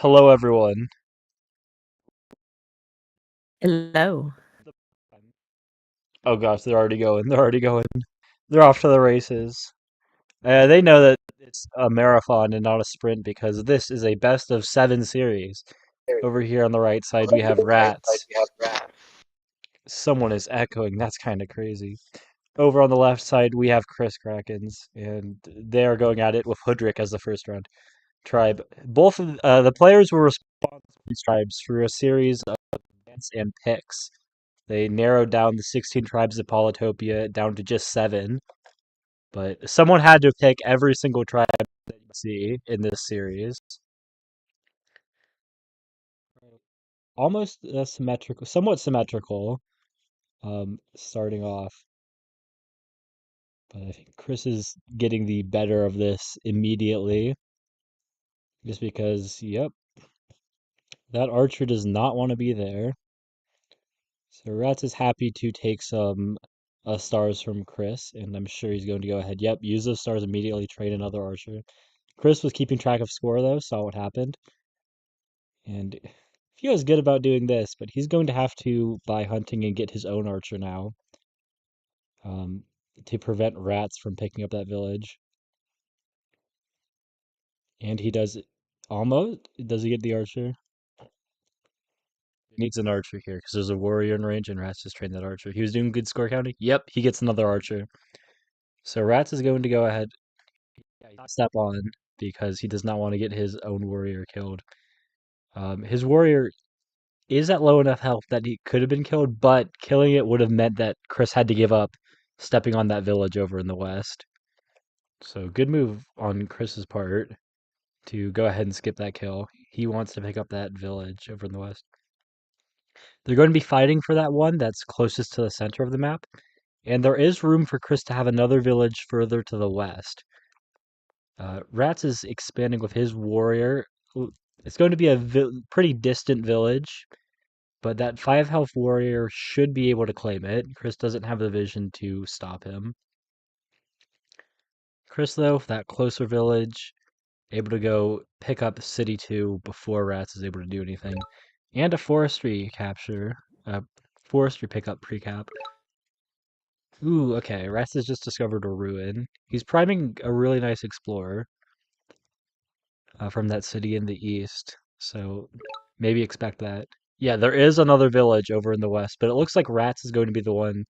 Hello, everyone. Hello. Oh gosh, they're already going. They're already going. They're off to the races. They know that it's a marathon and not a sprint because this is a best of seven series. Over here on the right side, we have Ratz. Someone is echoing. That's kind of crazy. Over on the left side, we have Chris Krakens, and they are going at it with Hoodrick as the first round tribe. Both of the players were responsible for these tribes through a series of events and picks. They narrowed down the 16 tribes of Polytopia down to just seven, but someone had to pick every single tribe that you see in this series. Almost symmetrical, somewhat symmetrical, starting off. But I think Chris is getting the better of this immediately, just because, yep, that archer does not want to be there. So Ratz is happy to take some stars from Chris, and I'm sure he's going to go ahead. Yep, use those stars immediately, train another archer. Chris was keeping track of score though, saw what happened, and feels good about doing this, but he's going to have to buy hunting and get his own archer now, um, to prevent Ratz from picking up that village. And he does almost. Does he get the archer? He needs an archer here because there's a warrior in range, and Ratz just trained that archer. He was doing good score counting. Yep, he gets another archer. So Ratz is going to go ahead, step on because he does not want to get his own warrior killed. His warrior is at low enough health that he could have been killed, but killing it would have meant that Chris had to give up stepping on that village over in the west. So good move on Chris's part to go ahead and skip that kill. He wants to pick up that village over in the west. They're going to be fighting for that one that's closest to the center of the map, and there is room for Chris to have another village further to the west. Ratz is expanding with his warrior. It's going to be a pretty distant village, but that 5 health warrior should be able to claim it. Chris doesn't have the vision to stop him. Chris, though, that closer village, able to go pick up City 2 before Ratz is able to do anything. And a forestry capture. Forestry pickup pre-cap. Ooh, okay. Ratz has just discovered a ruin. He's priming a really nice explorer from that city in the east. So maybe expect that. Yeah, there is another village over in the west, but it looks like Ratz is going to be the one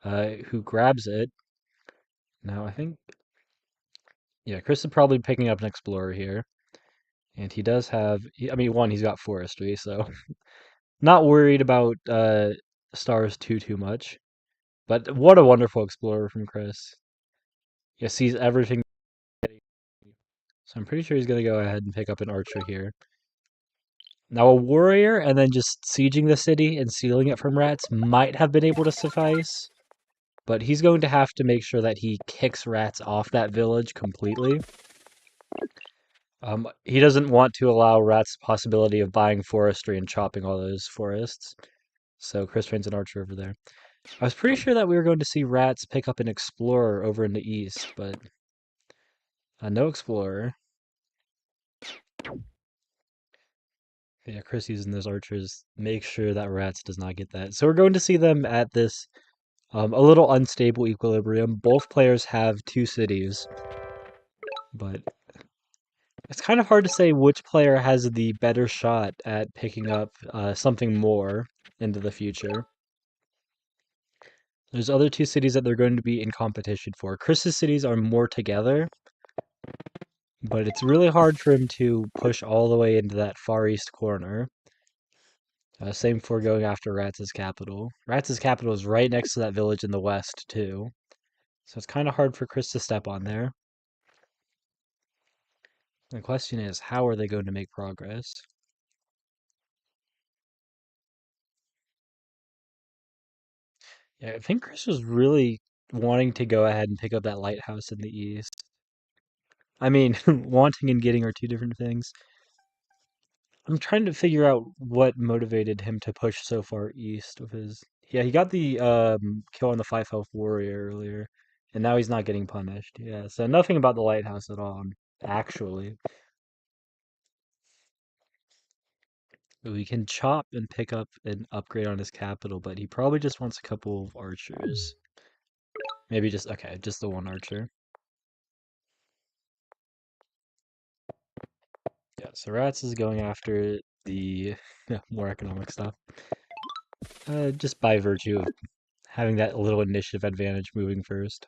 who grabs it. Now, I think, yeah, Chris is probably picking up an explorer here. And he does have, I mean, one, he's got forestry, so not worried about stars too much. But what a wonderful explorer from Chris. He sees everything. So I'm pretty sure he's going to go ahead and pick up an archer here. Now, a warrior and then just sieging the city and sealing it from rats might have been able to suffice. But he's going to have to make sure that he kicks rats off that village completely. He doesn't want to allow rats the possibility of buying forestry and chopping all those forests. So Chris trains an archer over there. I was pretty sure that we were going to see rats pick up an explorer over in the east, but no explorer. Yeah, Chris using those archers make sure that rats does not get that. So we're going to see them at this a little unstable equilibrium. Both players have 2 cities, but it's kind of hard to say which player has the better shot at picking up something more into the future. There's other 2 cities that they're going to be in competition for. Chris's cities are more together, but it's really hard for him to push all the way into that far east corner. Same for going after Ratz's capital. Ratz's capital is right next to that village in the west, too. So it's kind of hard for Chris to step on there. The question is, how are they going to make progress? Yeah, I think Chris was really wanting to go ahead and pick up that lighthouse in the east. I mean, wanting and getting are 2 different things. I'm trying to figure out what motivated him to push so far east with his. Yeah, he got the kill on the 5 health warrior earlier, and now he's not getting punished. Yeah, so nothing about the lighthouse at all, actually. We can chop and pick up an upgrade on his capital, but he probably just wants a couple of archers. Maybe just, okay, just the one archer. Yeah, so Ratz is going after the more economic stuff. Just by virtue of having that little initiative advantage moving first.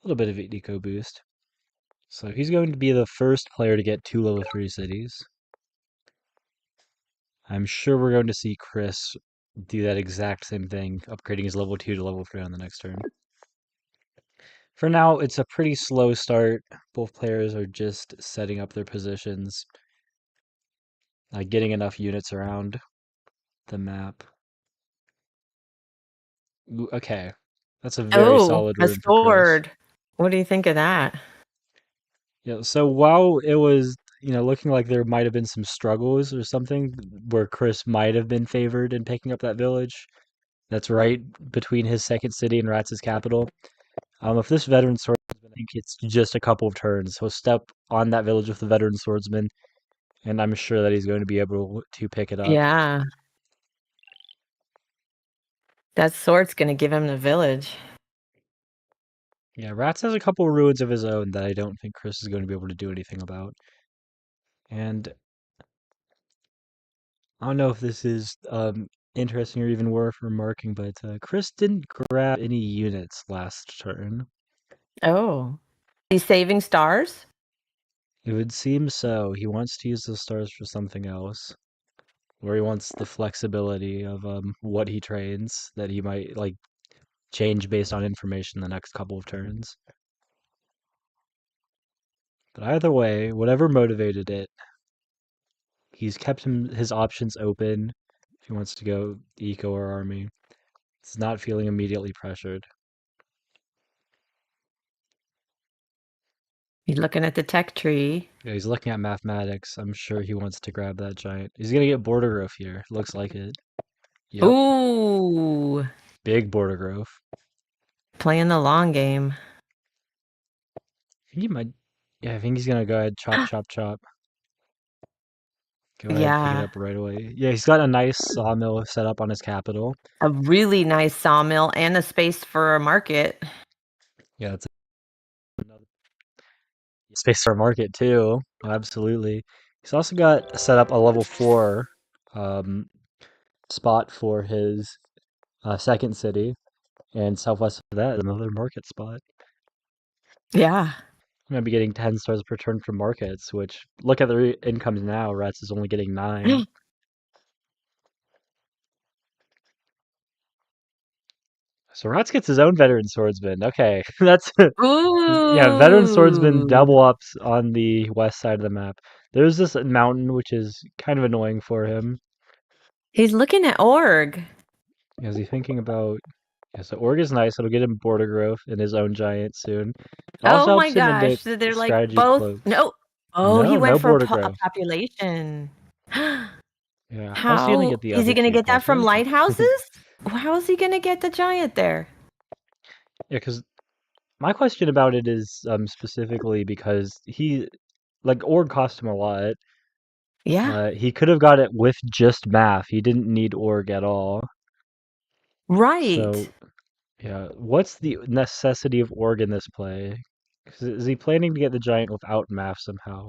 A little bit of an eco boost. So he's going to be the first player to get 2 level 3 cities. I'm sure we're going to see Chris do that exact same thing, upgrading his level 2 to level 3 on the next turn. For now, it's a pretty slow start. Both players are just setting up their positions, getting enough units around the map. Ooh, okay, that's a very Oh, solid a rune for Chris. sword. What do you think of that? Yeah, so while it was, looking like there might have been some struggles or something where Chris might have been favored in picking up that village, that's right between his second city and Ratz's capital. If this veteran swordsman, I think it's just a couple of turns. He'll step on that village with the veteran swordsman, and I'm sure that he's going to be able to pick it up. Yeah. That sword's going to give him the village. Yeah, Ratz has a couple of ruins of his own that I don't think Chris is going to be able to do anything about. And I don't know if this is interesting or even worth remarking, but Chris didn't grab any units last turn. Oh. He's saving stars? It would seem so. He wants to use the stars for something else. Or he wants the flexibility of what he trains that he might change based on information the next couple of turns. But either way, whatever motivated it, he's kept his options open if he wants to go eco or army. He's not feeling immediately pressured. He's looking at the tech tree. Yeah, he's looking at mathematics. I'm sure he wants to grab that giant. He's gonna get border growth here. Looks like it. Yep, Ooh. big border growth. Playing the long game. I think he might. Yeah, I think he's gonna go ahead, chop, chop, chop. Go ahead, pick it Yeah. up right away. Yeah, he's got a nice sawmill set up on his capital. A really nice sawmill and a space for a market. Yeah, it's another space for a market too. Oh, absolutely. He's also got set up a level 4 um, spot for his second city, and southwest of that, another market spot. Yeah. I'm gonna be getting 10 stars per turn from markets, which look at the incomes now. Ratz is only getting 9. So Ratz gets his own veteran swordsman. Okay, that's yeah, veteran swordsman Ooh. double ups on the west side of the map. There's this mountain which is kind of annoying for him. He's looking at org. Is he thinking about? Yeah, so Org is nice. It'll get him border growth in his own giant soon. It also Oh my helps him into gosh. So they're like strategy both. cloaks. No. Oh, he No, went no for border a growth. population. Yeah, how's he gonna How get the is he other going to two get that from population? lighthouses? How is he going to get the giant there? Yeah, because my question about it is specifically because Org cost him a lot. Yeah. He could have got it with just math. He didn't need Org at all. Right. So yeah, what's the necessity of Org in this play? 'Cause is he planning to get the giant without math somehow?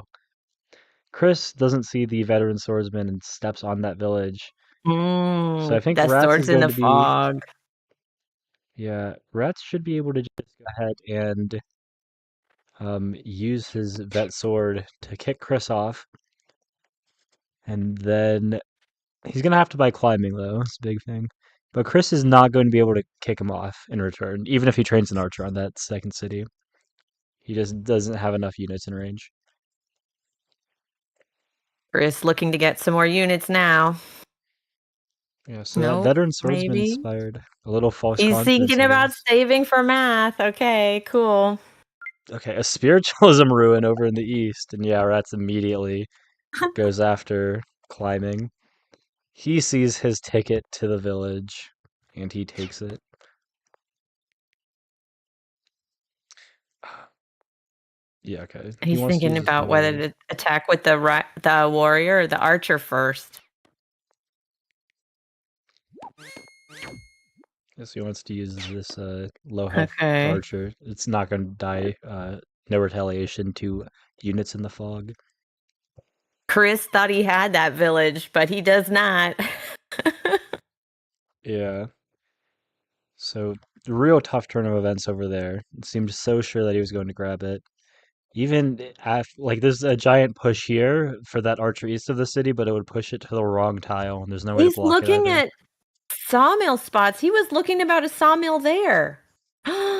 Chris doesn't see the veteran swordsman and steps on that village. So I think That Ratz sword's is in going the to be, fog. yeah, Ratz should be able to just go ahead and use his vet sword to kick Chris off. And then he's going to have to buy climbing, though. It's a big thing. But Chris is not going to be able to kick him off in return, even if he trains an archer on that second city. He just doesn't have enough units in range. Chris looking to get some more units now. Yeah, so that Nope, veteran swordsman maybe. inspired a little false He's confidence, thinking I about guess. saving for math. Okay, cool. Okay, a spiritualism ruin over in the east, and yeah, Ratz immediately goes after climbing. He sees his ticket to the village, and he takes it. Yeah, okay. He He's wants to thinking use his about whether war. to attack with the warrior or the archer first. Guess he wants to use this low health Okay. archer. It's not going to die. No retaliation to units in the fog. Chris thought he had that village, but he does not. Yeah. So real tough turn of events over there. It seemed so sure that he was going to grab it. Even like there's a giant push here for that archer east of the city, but it would push it to the wrong tile, and there's no way to He's block it looking either. at sawmill spots. He was looking about a sawmill there. Yeah.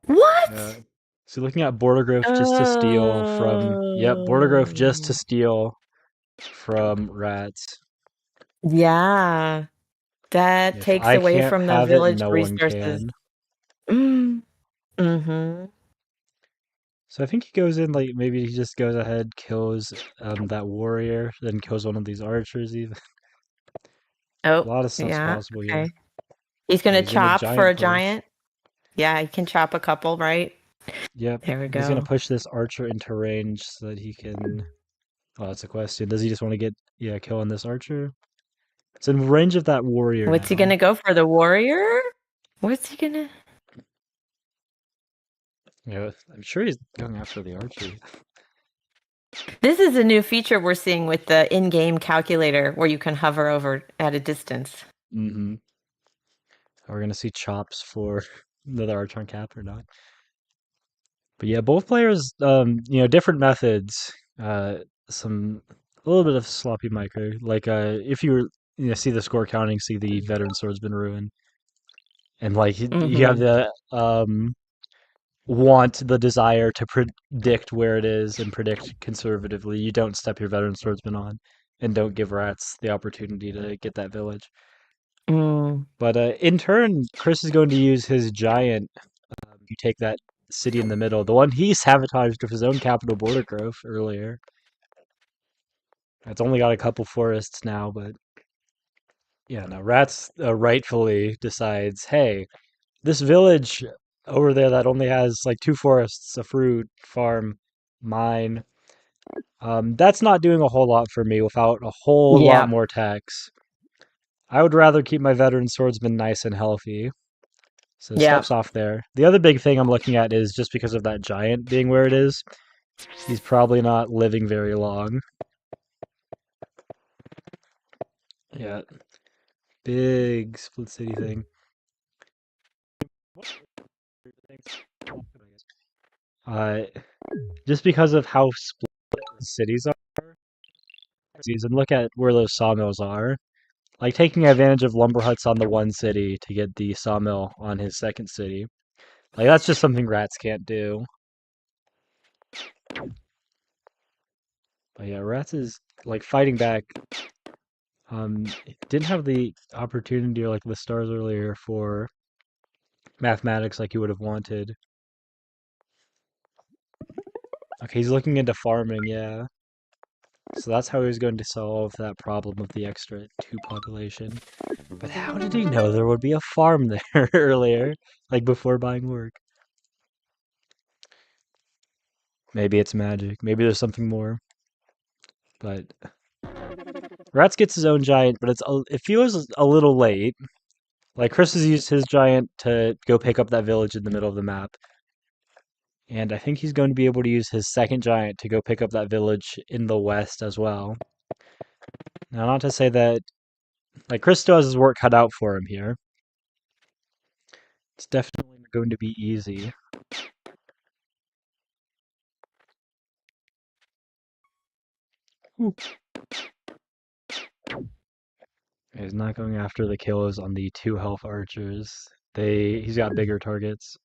What? So looking at border growth just to steal from, yep, border growth just to Oh. steal from Ratz. Yeah. That If takes I away can't from the have it, village no one resources. can. Mm. Mm-hmm. So I think he goes in like maybe he just goes ahead, kills that warrior, then kills one of these archers even. A Oh, lot of stuff's yeah. possible here. Okay. He's Yeah, gonna he's gonna chop for giant a push. giant. Yeah, he can chop a couple, right? Yep. There we He's gonna go. push this archer into range so that he can. Oh, that's a question. Does he just want to get kill on this archer? It's in range of that warrior What's he now. gonna go for? The warrior? What's he gonna? Yeah, I'm sure he's going after the archer. This is a new feature we're seeing with the in-game calculator where you can hover over at a distance. Mm-hmm. Are we gonna see chops for another archer on cap or not? But yeah, both players, different methods. Uh, some a little bit of sloppy micro. Like, if see the score counting, see the veteran swordsman ruin, and like you have Mm-hmm. the want the desire to predict where it is and predict conservatively. You don't step your veteran swordsman on, and don't give rats the opportunity to get that village. Mm. But in turn, Chris is going to use his giant. You take that city in the middle, the one he sabotaged with his own capital border growth earlier. It's only got a couple forests now, but yeah, no. Ratz rightfully decides, hey, this village over there that only has like two forests, a fruit farm, mine. That's not doing a whole lot for me without a whole lot Yeah. more tax. I would rather keep my veteran swordsman nice and healthy. So Yeah. steps off there. The other big thing I'm looking at is just because of that giant being where it is, he's probably not living very long. Yeah, big split city thing. Uh, just because of how split the cities are, and look at where those sawmills are. Like taking advantage of lumber huts on the one city to get the sawmill on his second city. Like that's just something rats can't do. But yeah, rats is like fighting back. Didn't have the opportunity or like the stars earlier for mathematics like he would have wanted. Okay, he's looking into farming, yeah. So that's how he was going to solve that problem of the extra 2 population. But how did he know there would be a farm there earlier, like before buying work? Maybe it's magic. Maybe there's something more. But Ratz gets his own giant, but it feels a little late. Like Chris has used his giant to go pick up that village in the middle of the map. And I think he's going to be able to use his second giant to go pick up that village in the west as well. Now, not to say that like Chris still has his work cut out for him here. It's definitely going to be easy. Ooh. He's not going after the kills on the 2 health archers. He's got bigger targets.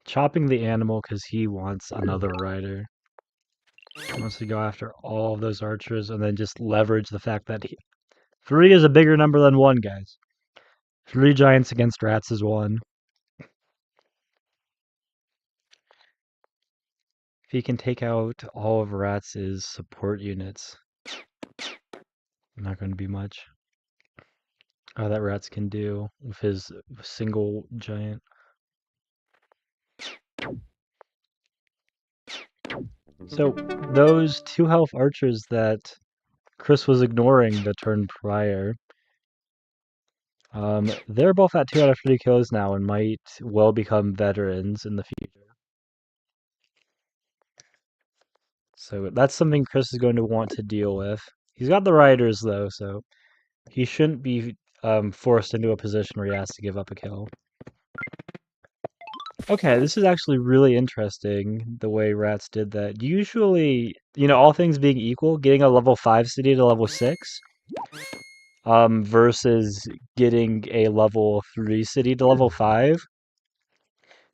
Chopping the animal because he wants another rider. He wants to go after all of those archers and then just leverage the fact that 3 is a bigger number than 1, guys. 3 giants against rats is 1. If he can take out all of Ratz's support units, not going to be much. That Ratz can do with his single giant. So those 2 health archers that Chris was ignoring the turn prior They're both at 2 out of 3 kills now and might well become veterans in the future. So that's something Chris is going to want to deal with. He's got the riders though, so he shouldn't be forced into a position where he has to give up a kill. Okay, this is actually really interesting the way Ratz did that. Usually, all things being equal, getting a level 5 city to level 6 versus getting a level 3 city to level 5.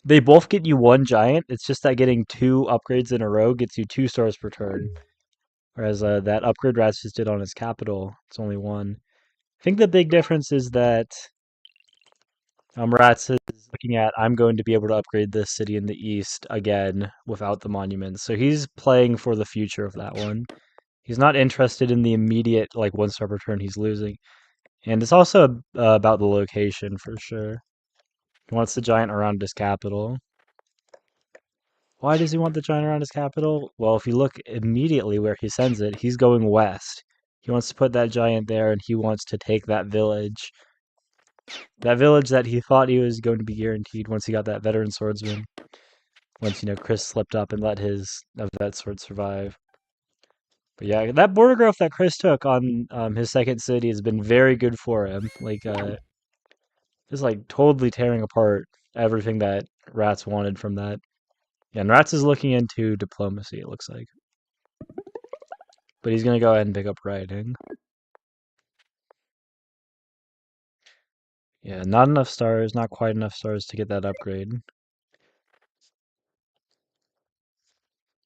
They both get you 1 giant. It's just that getting 2 upgrades in a row gets you 2 stars per turn. Whereas that upgrade Ratz just did on his capital, it's only 1. I think the big difference is that Ratz is looking at, I'm going to be able to upgrade this city in the east again without the monuments. So he's playing for the future of that one. He's not interested in the immediate, 1 star per turn he's losing. And it's also about the location for sure. He wants the giant around his capital. Why does he want the giant around his capital? Well, if you look immediately where he sends it, he's going west. He wants to put that giant there, and he wants to take that village. That village that he thought he was going to be guaranteed once he got that veteran swordsman. Once, Chris slipped up and let his vet sword survive. But yeah, that border growth that Chris took on his second city has been very good for him. Just totally tearing apart everything that Ratz wanted from that. Yeah, and Ratz is looking into diplomacy, it looks like. But he's going to go ahead and pick up writing. Yeah, not enough stars, not quite enough stars to get that upgrade.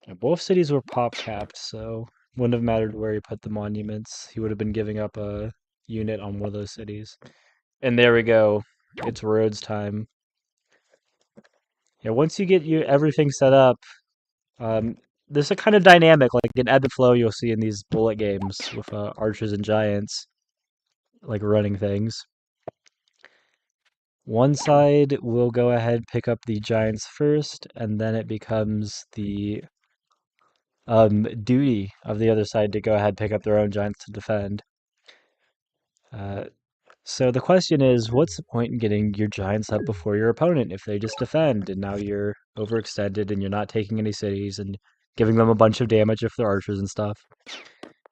Yeah, both cities were pop capped, so wouldn't have mattered where he put the monuments. He would have been giving up a unit on one of those cities. And there we go. It's roads time. Yeah, once you get everything set up, um, there's a kind of dynamic, like an ebb and flow you'll see in these bullet games with archers and giants, running things. One side will go ahead pick up the giants first, and then it becomes the duty of the other side to go ahead pick up their own giants to defend. Uh, so the question is, what's the point in getting your giants up before your opponent if they just defend and now you're overextended and you're not taking any cities and giving them a bunch of damage if they're archers and stuff?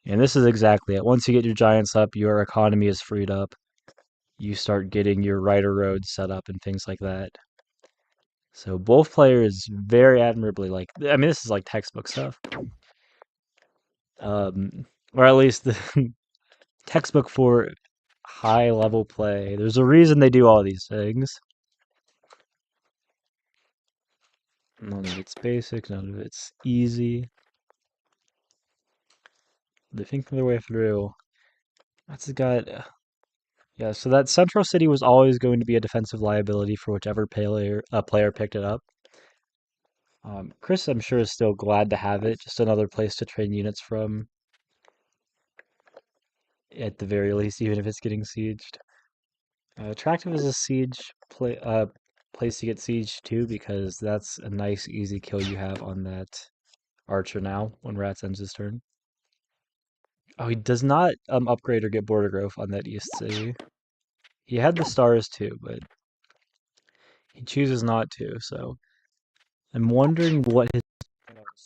And this is exactly it. Once you get your giants up, your economy is freed up. You start getting your rider roads set up and things like that. So both players very admirably, this is like textbook stuff. Or at least the textbook for high level play. There's a reason they do all these things. None of it's basic, none of it's easy. They think their way through. That's got yeah. So that central city was always going to be a defensive liability for whichever player picked it up. Chris, I'm sure, is still glad to have it. Just another place to train units from, at the very least, even if it's getting sieged. Attractive as a place to get siege too, because that's a nice, easy kill you have on that archer now when Ratz ends his turn. Oh, he does not upgrade or get border growth on that east city. He had the stars too, but he chooses not to. So I'm wondering what his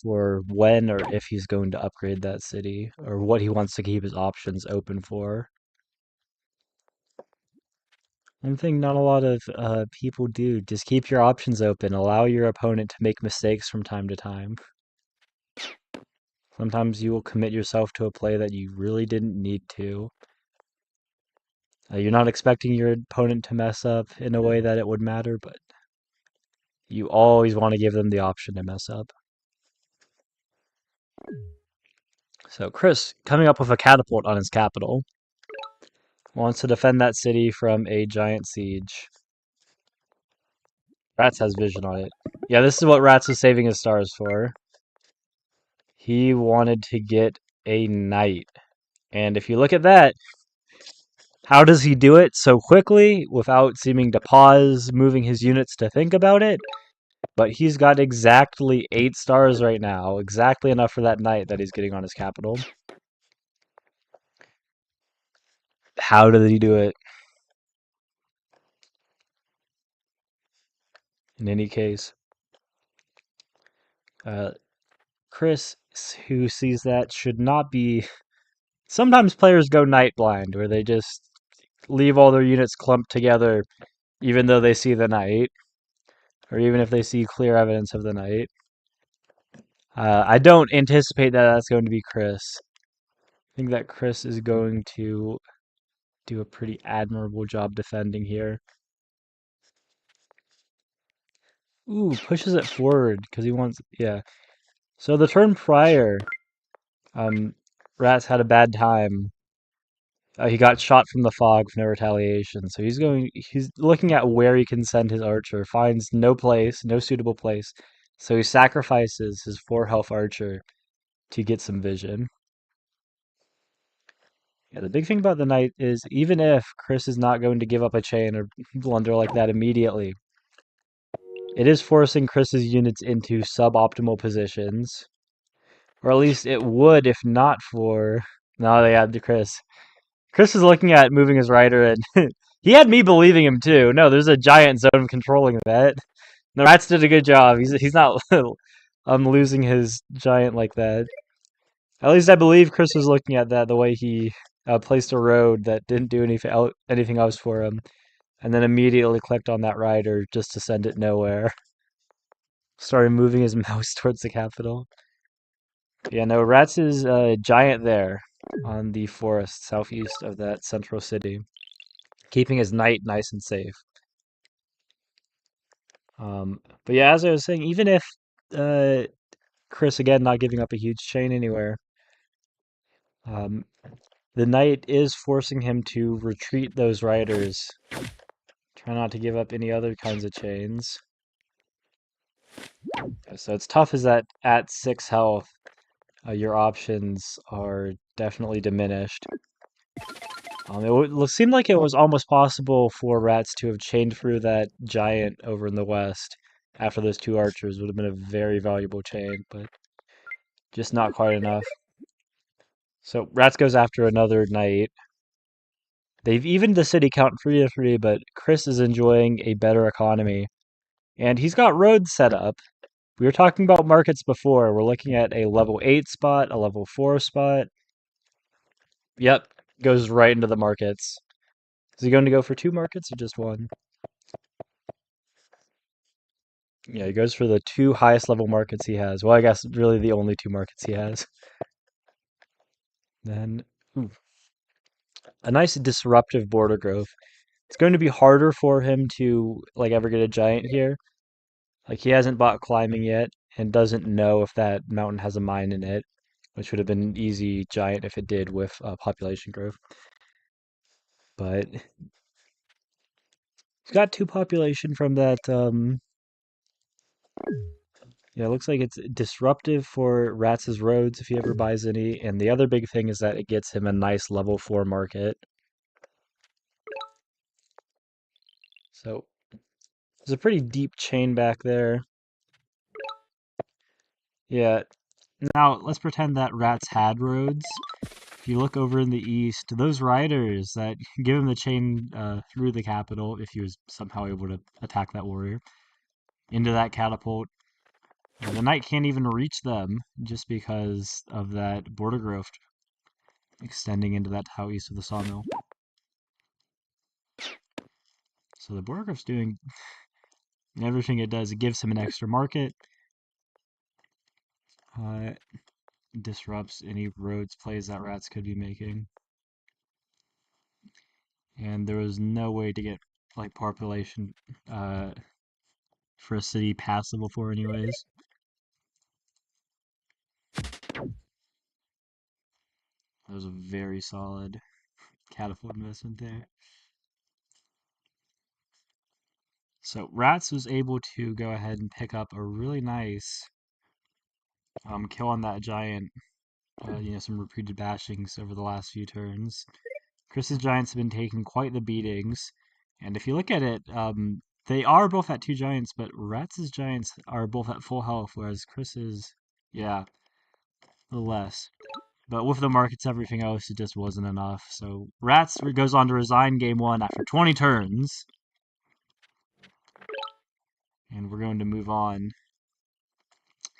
for when or if he's going to upgrade that city, or what he wants to keep his options open for. One thing not a lot of people do, just keep your options open. Allow your opponent to make mistakes from time to time. Sometimes you will commit yourself to a play that you really didn't need to. You're not expecting your opponent to mess up in a way that it would matter, but you always want to give them the option to mess up. So Chris, coming up with a catapult on his capital, wants to defend that city from a giant siege. Ratz has vision on it. Yeah, this is what Ratz was saving his stars for. He wanted to get a knight. And if you look at that, how does he do it so quickly without seeming to pause moving his units to think about it? But he's got exactly 8 stars right now, exactly enough for that knight that he's getting on his capital. How did he do it? In any case, Chris, who sees that, should not be. Sometimes players go night blind, where they just leave all their units clumped together, even though they see the knight, or even if they see clear evidence of the knight. I don't anticipate that that's going to be Chris. I think that Chris is going to do a pretty admirable job defending here. Ooh, pushes it forward because he wants, yeah. So the turn prior, Ratz had a bad time. He got shot from the fog with no retaliation. So he's looking at where he can send his archer, finds no place, no suitable place. So he sacrifices his 4 health archer to get some vision. Yeah, the big thing about the knight is even if Chris is not going to give up a chain or blunder like that immediately, it is forcing Chris's units into suboptimal positions. Or at least it would if not for. No, they had the Chris. Chris is looking at moving his rider, and he had me believing him too. No, there's a giant zone controlling that. The Ratz did a good job. He's not losing his giant like that. At least I believe Chris was looking at that the way he placed a road that didn't do anything else for him, and then immediately clicked on that rider just to send it nowhere. Started moving his mouse towards the capital. Yeah, no, Ratz is giant there on the forest southeast of that central city, keeping his knight nice and safe. But yeah, as I was saying, even if uh, Chris again not giving up a huge chain anywhere, um, the knight is forcing him to retreat those riders. Try not to give up any other kinds of chains. So it's tough, is that at 6 health, your options are definitely diminished. It seemed like it was almost possible for Ratz to have chained through that giant over in the west after those 2 archers. Would have been a very valuable chain, but just not quite enough. So Ratz goes after another knight. They've evened the city count 3-3, but Chris is enjoying a better economy. And he's got roads set up. We were talking about markets before. We're looking at a level 8 spot, a level 4 spot. Yep, goes right into the markets. Is he going to go for 2 markets or just 1? Yeah, he goes for the 2 highest level markets he has. Well, I guess really the only 2 markets he has. Then, ooh, a nice disruptive border growth. It's going to be harder for him to ever get a giant here. Like he hasn't bought climbing yet and doesn't know if that mountain has a mine in it, which would have been an easy giant if it did with population growth. But he's got 2 population from that. Yeah, it looks like it's disruptive for Ratz's roads if he ever buys any. And the other big thing is that it gets him a nice level 4 market. So there's a pretty deep chain back there. Yeah. Now let's pretend that Ratz had roads. If you look over in the east, those riders that give him the chain through the capital, if he was somehow able to attack that warrior, into that catapult, the knight can't even reach them just because of that border growth extending into that tau east of the sawmill. So the border growth's doing everything it does. It gives him an extra market. Disrupts any roads plays that Ratz could be making. And there was no way to get population for a city passable before anyways. That was a very solid catapult investment there. So Ratz was able to go ahead and pick up a really nice kill on that giant. Some repeated bashings over the last few turns. Chris's giants have been taking quite the beatings, and if you look at it, they are both at 2 giants, but Ratz's giants are both at full health, whereas Chris's, yeah, a little less. But with the markets, everything else, it just wasn't enough. So Ratz goes on to resign game 1 after 20 turns. And we're going to move on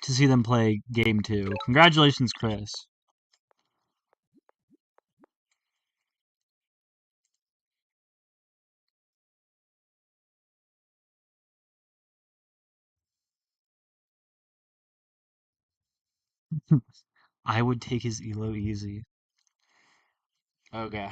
to see them play game two. Congratulations, Chris. I would take his elo easy. Okay.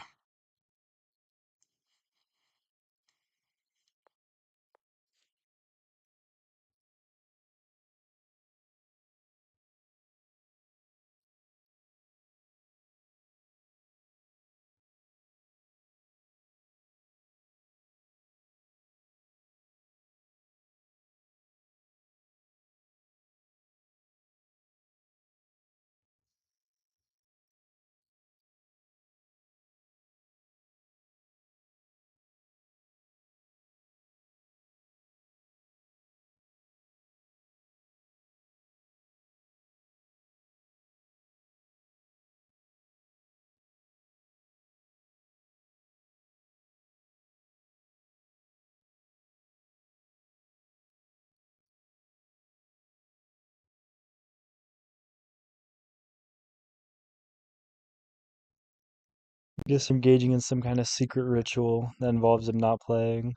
Guess engaging in some kind of secret ritual that involves him not playing.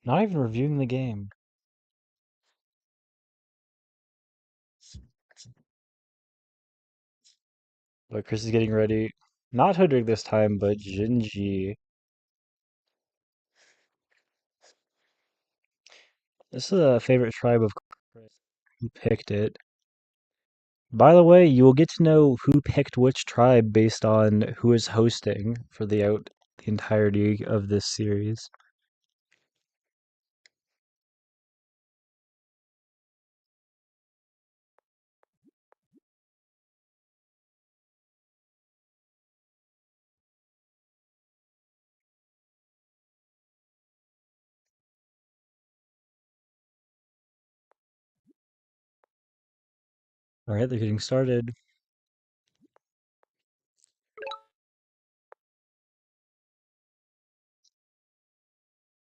Not even reviewing the game. But Chris is getting ready. Not Hoodrig this time, but Jinji. This is a favorite tribe of Chris. Who picked it? By the way, you will get to know who picked which tribe based on who is hosting for the entirety of this series. All right, they're getting started.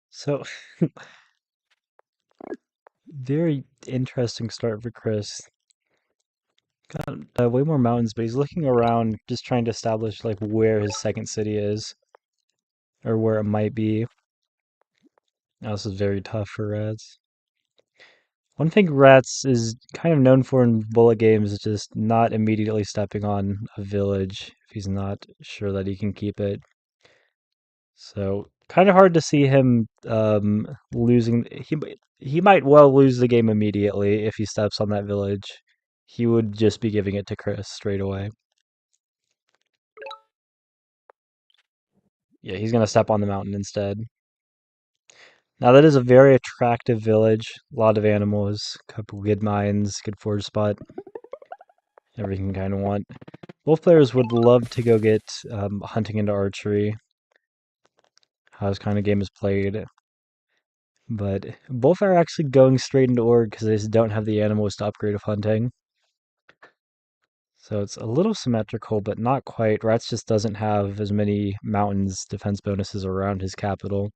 So, very interesting start for Chris. Got way more mountains, but he's looking around, just trying to establish like where his second city is, or where it might be. Now, this is very tough for Ratz. One thing Ratz is kind of known for in bullet games is just not immediately stepping on a village if he's not sure that he can keep it. So kind of hard to see him losing. He might well lose the game immediately if he steps on that village. He would just be giving it to Chris straight away. Yeah, he's gonna step on the mountain instead. Now that is a very attractive village. A lot of animals, couple good mines, good forage spot, everything kind of want. Both players would love to go get hunting into archery. How this kind of game is played, but both are actually going straight into org because they just don't have the animals to upgrade with hunting. So it's a little symmetrical, but not quite. Ratz just doesn't have as many mountains defense bonuses around his capital.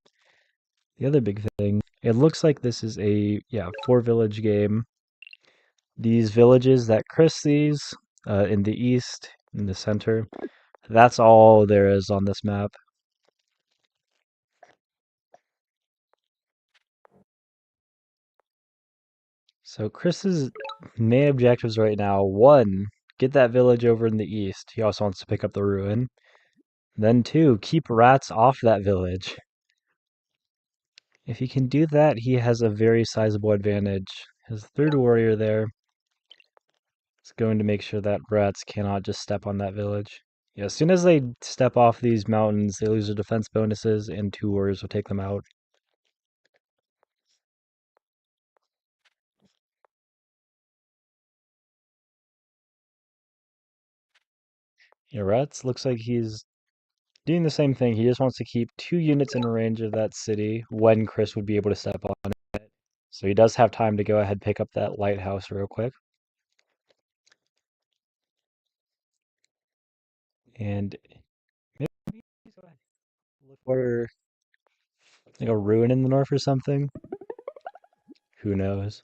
The other big thing, it looks like this is a, yeah, 4 village game. These villages that Chris sees in the east, in the center, that's all there is on this map. So Chris's main objectives right now, one, get that village over in the east. He also wants to pick up the ruin. Then two, keep rats off that village. If he can do that, he has a very sizable advantage. His third warrior there is going to make sure that rats cannot just step on that village. Yeah, as soon as they step off these mountains, they lose their defense bonuses, and 2 warriors will take them out. Yeah, Ratz looks like he's doing the same thing. He just wants to keep 2 units in range of that city when Chris would be able to step on it. So he does have time to go ahead and pick up that lighthouse real quick. And maybe look for Like a ruin in the north or something? Who knows?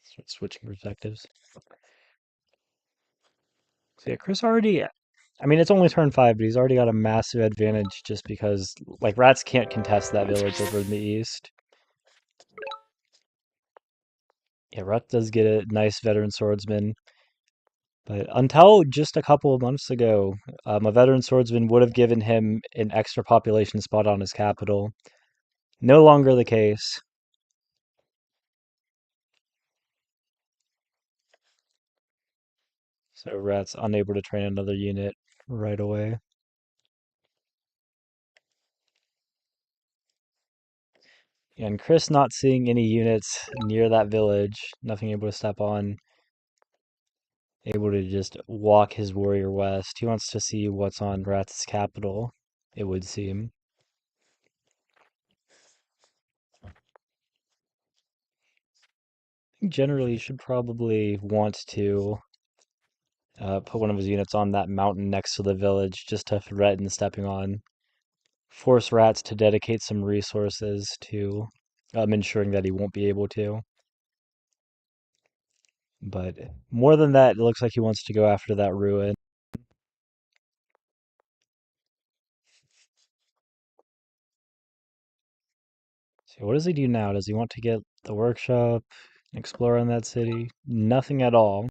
Start switching perspectives. So yeah, Chris already. I mean, it's only turn 5, but he's already got a massive advantage just because, like, Ratz can't contest that village over in the east. Yeah, Ratz does get a nice veteran swordsman, but until just a couple of months ago, a veteran swordsman would have given him an extra population spot on his capital. No longer the case. So Rat's unable to train another unit right away. And Chris not seeing any units near that village, nothing able to step on, able to just walk his warrior west. He wants to see what's on Ratz's capital, it would seem. Generally, he should probably want to put one of his units on that mountain next to the village just to threaten stepping on. Force Ratz to dedicate some resources to ensuring that he won't be able to. But more than that, it looks like he wants to go after that ruin. So what does he do now? Does he want to get the workshop, explore in that city? Nothing at all.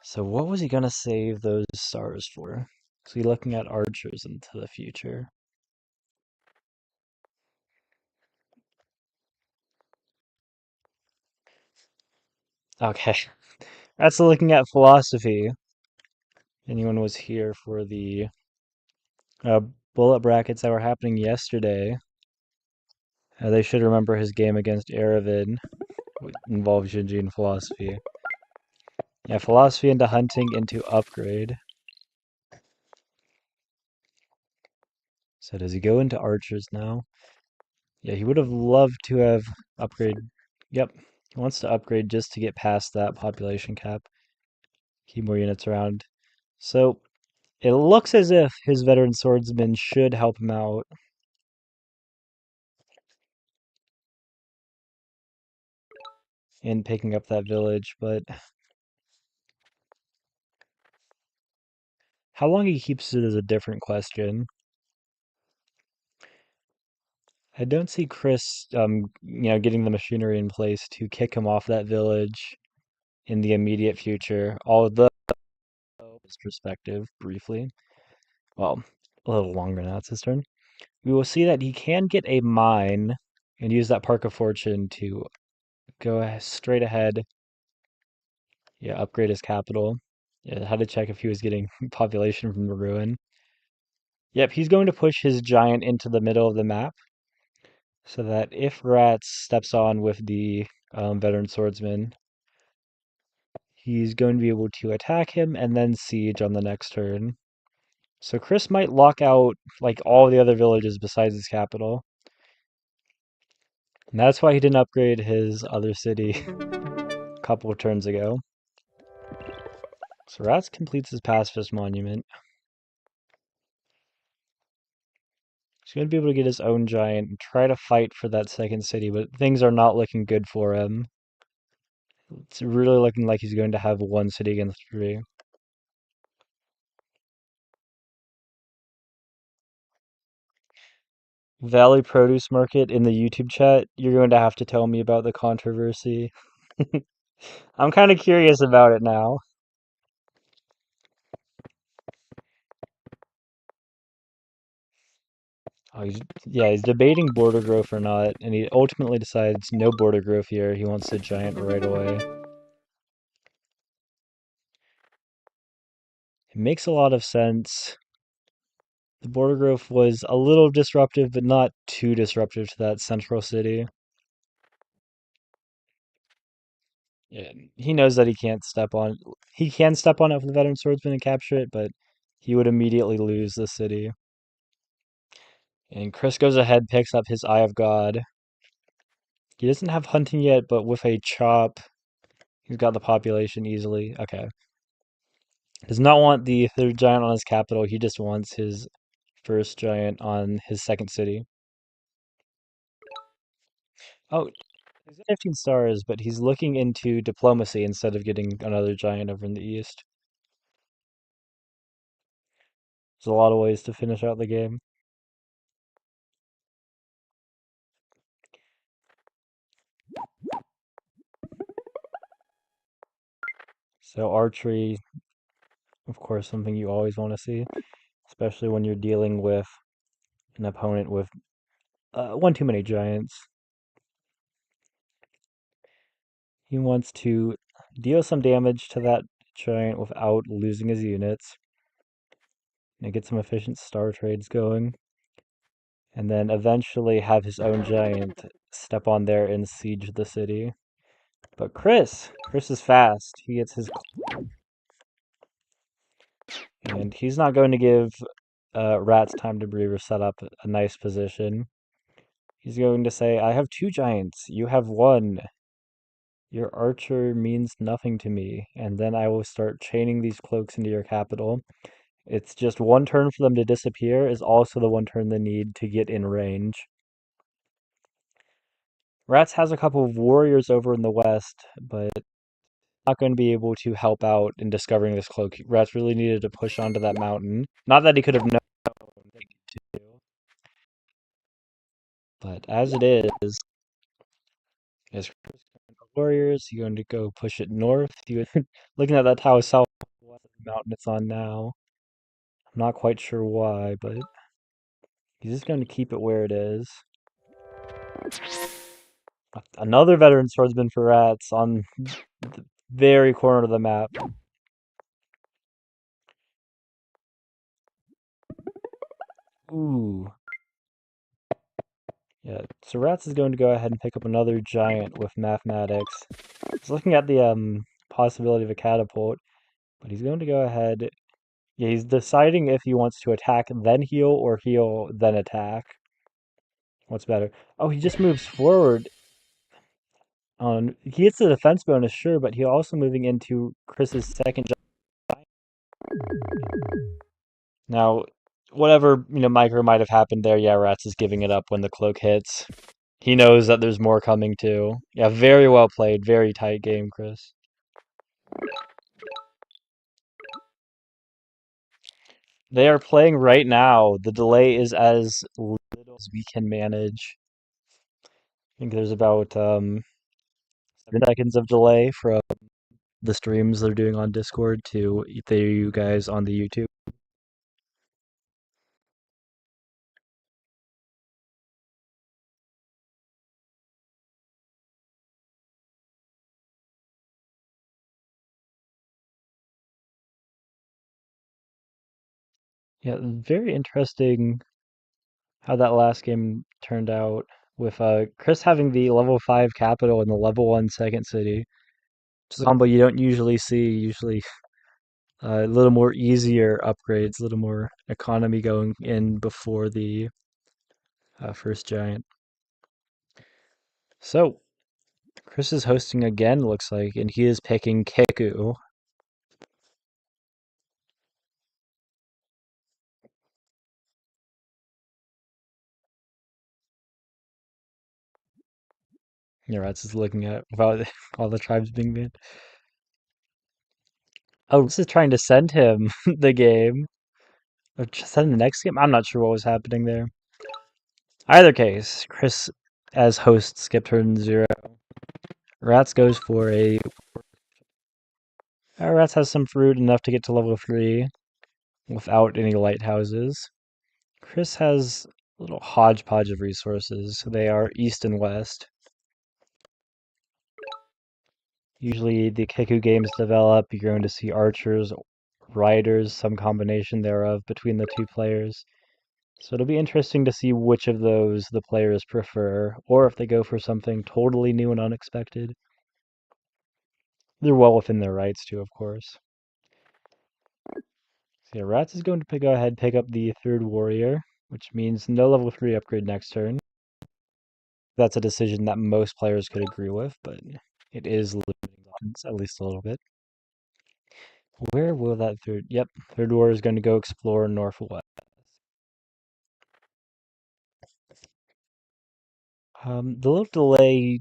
So what was he gonna save those stars for? Is he looking at archers into the future? Okay, that's looking at philosophy. Anyone was here for the uh, bullet brackets that were happening yesterday? They should remember his game against Erevan involved Shinji and philosophy. Yeah, philosophy into hunting into upgrade. So does he go into archers now? Yeah, he would have loved to have upgrade. Yep, he wants to upgrade just to get past that population cap. Keep more units around. So it looks as if his veteran swordsman should help him out. In picking up that village, but how long he keeps it is a different question. I don't see Chris, getting the machinery in place to kick him off that village in the immediate future. Although, his perspective, briefly, well, a little longer now, it's his turn. We will see that he can get a mine and use that Park of Fortune to go straight ahead. Yeah, upgrade his capital. Yeah, had to check if he was getting population from the ruin. Yep, he's going to push his giant into the middle of the map so that if Ratz steps on with the veteran swordsman, he's going to be able to attack him and then siege on the next turn. So Chris might lock out like all the other villages besides his capital. And that's why he didn't upgrade his other city a couple of turns ago. So Ratz completes his pacifist monument. He's going to be able to get his own giant and try to fight for that second city, but things are not looking good for him. It's really looking like he's going to have one city against 3. Valley Produce Market in the YouTube chat, you're going to have to tell me about the controversy. I'm kind of curious about it now. Oh, he's debating border growth or not, and he ultimately decides no border growth here. He wants a giant right away. It makes a lot of sense. The border growth was a little disruptive, but not too disruptive to that central city. Yeah, he knows that he can't step on. He can step on it with the veteran swordsman and capture it, but he would immediately lose the city. And Chris goes ahead, picks up his Eye of God. He doesn't have hunting yet, but with a chop, he's got the population easily. Okay. Does not want the third giant on his capital. He just wants his first giant on his second city. Oh, he's at 15 stars, but he's looking into diplomacy instead of getting another giant over in the east. There's a lot of ways to finish out the game. So archery, of course, something you always want to see, especially when you're dealing with an opponent with one too many giants. He wants to deal some damage to that giant without losing his units and get some efficient star trades going, and then eventually have his own giant step on there and siege the city. But Chris is fast. He gets his, and he's not going to give Ratz time to breathe or set up a nice position. He's going to say, I have two giants, you have one. Your archer means nothing to me, and then I will start chaining these cloaks into your capital. It's just one turn for them to disappear is also the one turn they need to get in range. Ratz has a couple of warriors over in the west, but not going to be able to help out in discovering this cloak. Ratz really needed to push onto that mountain. Not that he could have known to, but as it is, as warriors, you're going to go push it north. Looking at that tower south of the mountain it's on now. I'm not quite sure why, but he's just going to keep it where it is. Another veteran swordsman for Ratz on the very corner of the map. Ooh. Yeah, so Ratz is going to go ahead and pick up another giant with mathematics. He's looking at the possibility of a catapult, but he's going to go ahead. Yeah, he's deciding if he wants to attack then heal or heal then attack. What's better? Oh, he just moves forward. He gets the defense bonus, sure, but he's also moving into Chris's second giant. Now, whatever micro might have happened there, yeah, Ratz is giving it up when the cloak hits. He knows that there's more coming too. Yeah, very well played, very tight game, Chris. They are playing right now. The delay is as little as we can manage. I think there's about 7 seconds of delay from the streams they're doing on Discord to you guys on the YouTube. Yeah, very interesting how that last game turned out with Chris having the level 5 capital and the level 1 second city. Which is a combo you don't usually see. Usually a little more easier upgrades, a little more economy going in before the first giant. So, Chris is hosting again, looks like, and he is picking Kiku. Yeah, Ratz is looking at about all the tribes being banned. Oh, this is trying to send him the game. Or send the next game? I'm not sure what was happening there. Either case, Chris, as host, skipped turn 0. Ratz goes for a... Ratz has some fruit enough to get to level 3 without any lighthouses. Chris has a little hodgepodge of resources. They are east and west. Usually the Kiku games develop, you're going to see archers, riders, some combination thereof between the two players. So it'll be interesting to see which of those the players prefer, or if they go for something totally new and unexpected. They're well within their rights to, of course. So yeah, Ratz is going to go ahead and pick up the third warrior, which means no level 3 upgrade next turn. That's a decision that most players could agree with, but it is limiting options, at least a little bit. Where will that third... Yep, third warrior is going to go explore northwest. The little delay,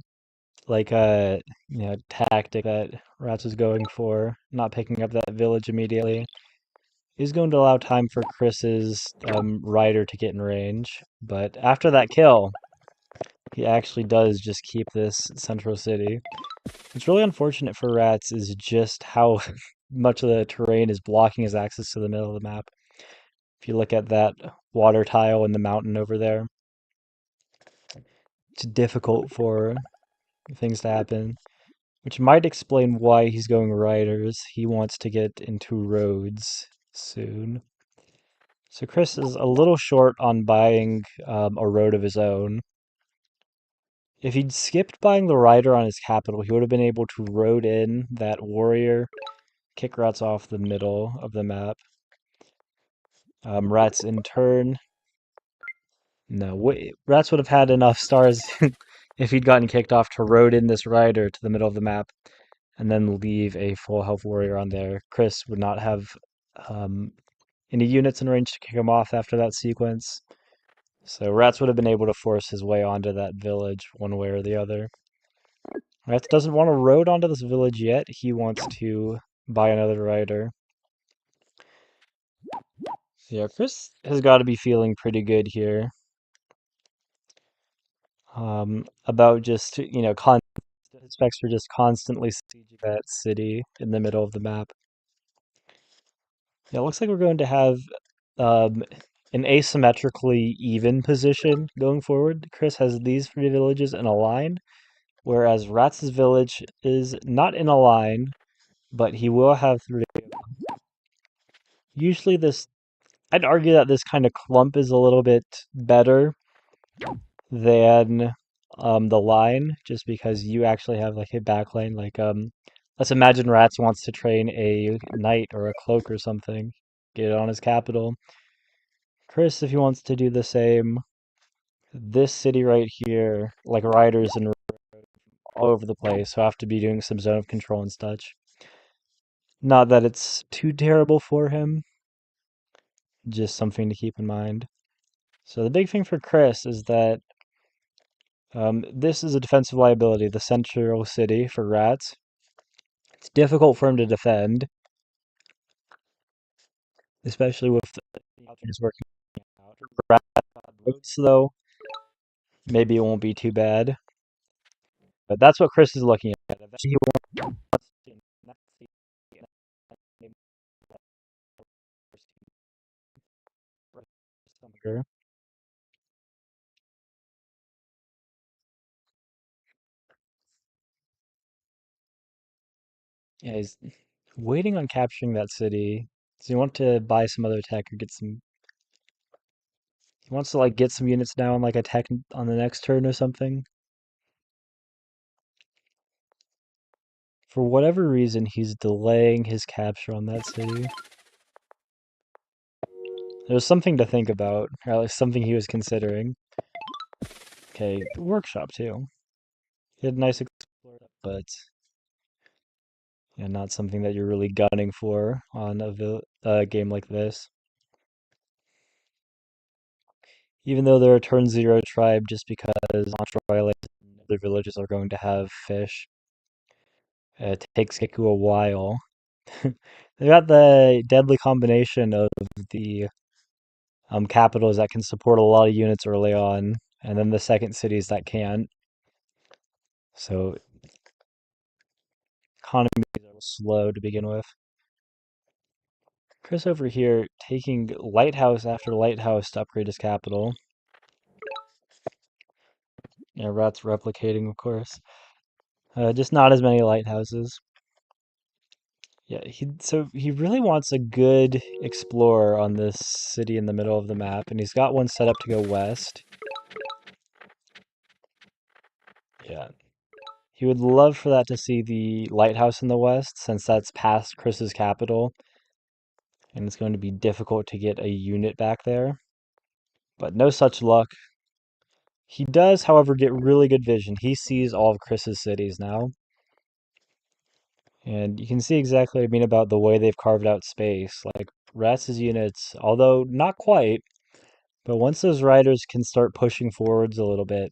like tactic that Ratz was going for, not picking up that village immediately, is going to allow time for Chris's rider to get in range. But after that kill, he actually does just keep this central city. What's really unfortunate for Ratz is just how much of the terrain is blocking his access to the middle of the map. If you look at that water tile in the mountain over there, it's difficult for things to happen, which might explain why he's going riders. He wants to get into roads soon. So Chris is a little short on buying a road of his own. If he'd skipped buying the rider on his capital, he would have been able to road in that warrior, kick Ratz off the middle of the map. Ratz in turn. No, Ratz would have had enough stars if he'd gotten kicked off to road in this rider to the middle of the map and then leave a full health warrior on there. Chris would not have um, any units in range to kick him off after that sequence. So Ratz would have been able to force his way onto that village one way or the other. Ratz doesn't want to road onto this village yet. He wants to buy another rider. So yeah, Chris has got to be feeling pretty good here. About just, specs for just constantly sieging that city in the middle of the map. Yeah, it looks like we're going to have um, an asymmetrically even position going forward. Chris has these three villages in a line, whereas Ratz's village is not in a line, but he will have three. Usually I'd argue that this kind of clump is a little bit better than the line, just because you actually have like a back lane. Like let's imagine Ratz wants to train a knight or a cloak or something, get it on his capital. Chris, if he wants to do the same, this city right here, like riders and all over the place, so have to be doing some zone of control and such. Not that it's too terrible for him, just something to keep in mind. So the big thing for Chris is that this is a defensive liability, the central city for Ratz. It's difficult for him to defend, especially with the things working out. Ratz roads, though, maybe it won't be too bad. But that's what Chris is looking at. Eventually he wants to yeah, he's waiting on capturing that city. Does he want to buy some other tech or get some? He wants to like get some units down, like a tech on the next turn or something. For whatever reason, he's delaying his capture on that city. There's something to think about, or at least something he was considering. Okay, the workshop too. He had a nice explorer, but yeah, not something that you're really gunning for on a game like this. Even though they're a turn zero tribe, just because Australia and other villages are going to have fish, it takes Kiku a while. They got the deadly combination of the capitals that can support a lot of units early on, and then the second cities that can't. So economies are slow to begin with. Chris over here taking lighthouse after lighthouse to upgrade his capital. Yeah, Rat's replicating, of course. Just not as many lighthouses. Yeah, he really wants a good explorer on this city in the middle of the map, and he's got one set up to go west. Yeah. He would love for that to see the lighthouse in the west, since that's past Chris's capital, and it's going to be difficult to get a unit back there. But no such luck. He does, however, get really good vision. He sees all of Chris's cities now. And you can see exactly what I mean about the way they've carved out space. Like, Ratz's units, although not quite, but once those riders can start pushing forwards a little bit,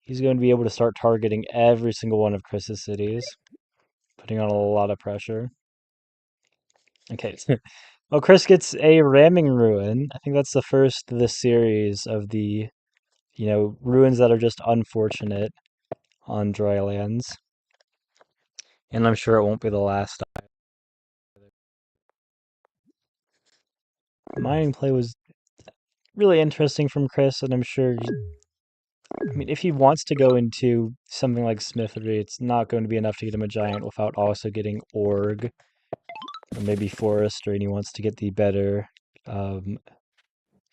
He's going to be able to start targeting every single one of Chris's cities, putting on a lot of pressure. Okay. Well, Chris gets a ramming ruin. I think that's the first of this series of the, ruins that are just unfortunate on drylands. And I'm sure it won't be the last. Mining play was really interesting from Chris, and I'm sure, if he wants to go into something like Smithery, it's not going to be enough to get him a giant without also getting Org, or maybe Forester, and he wants to get the better um,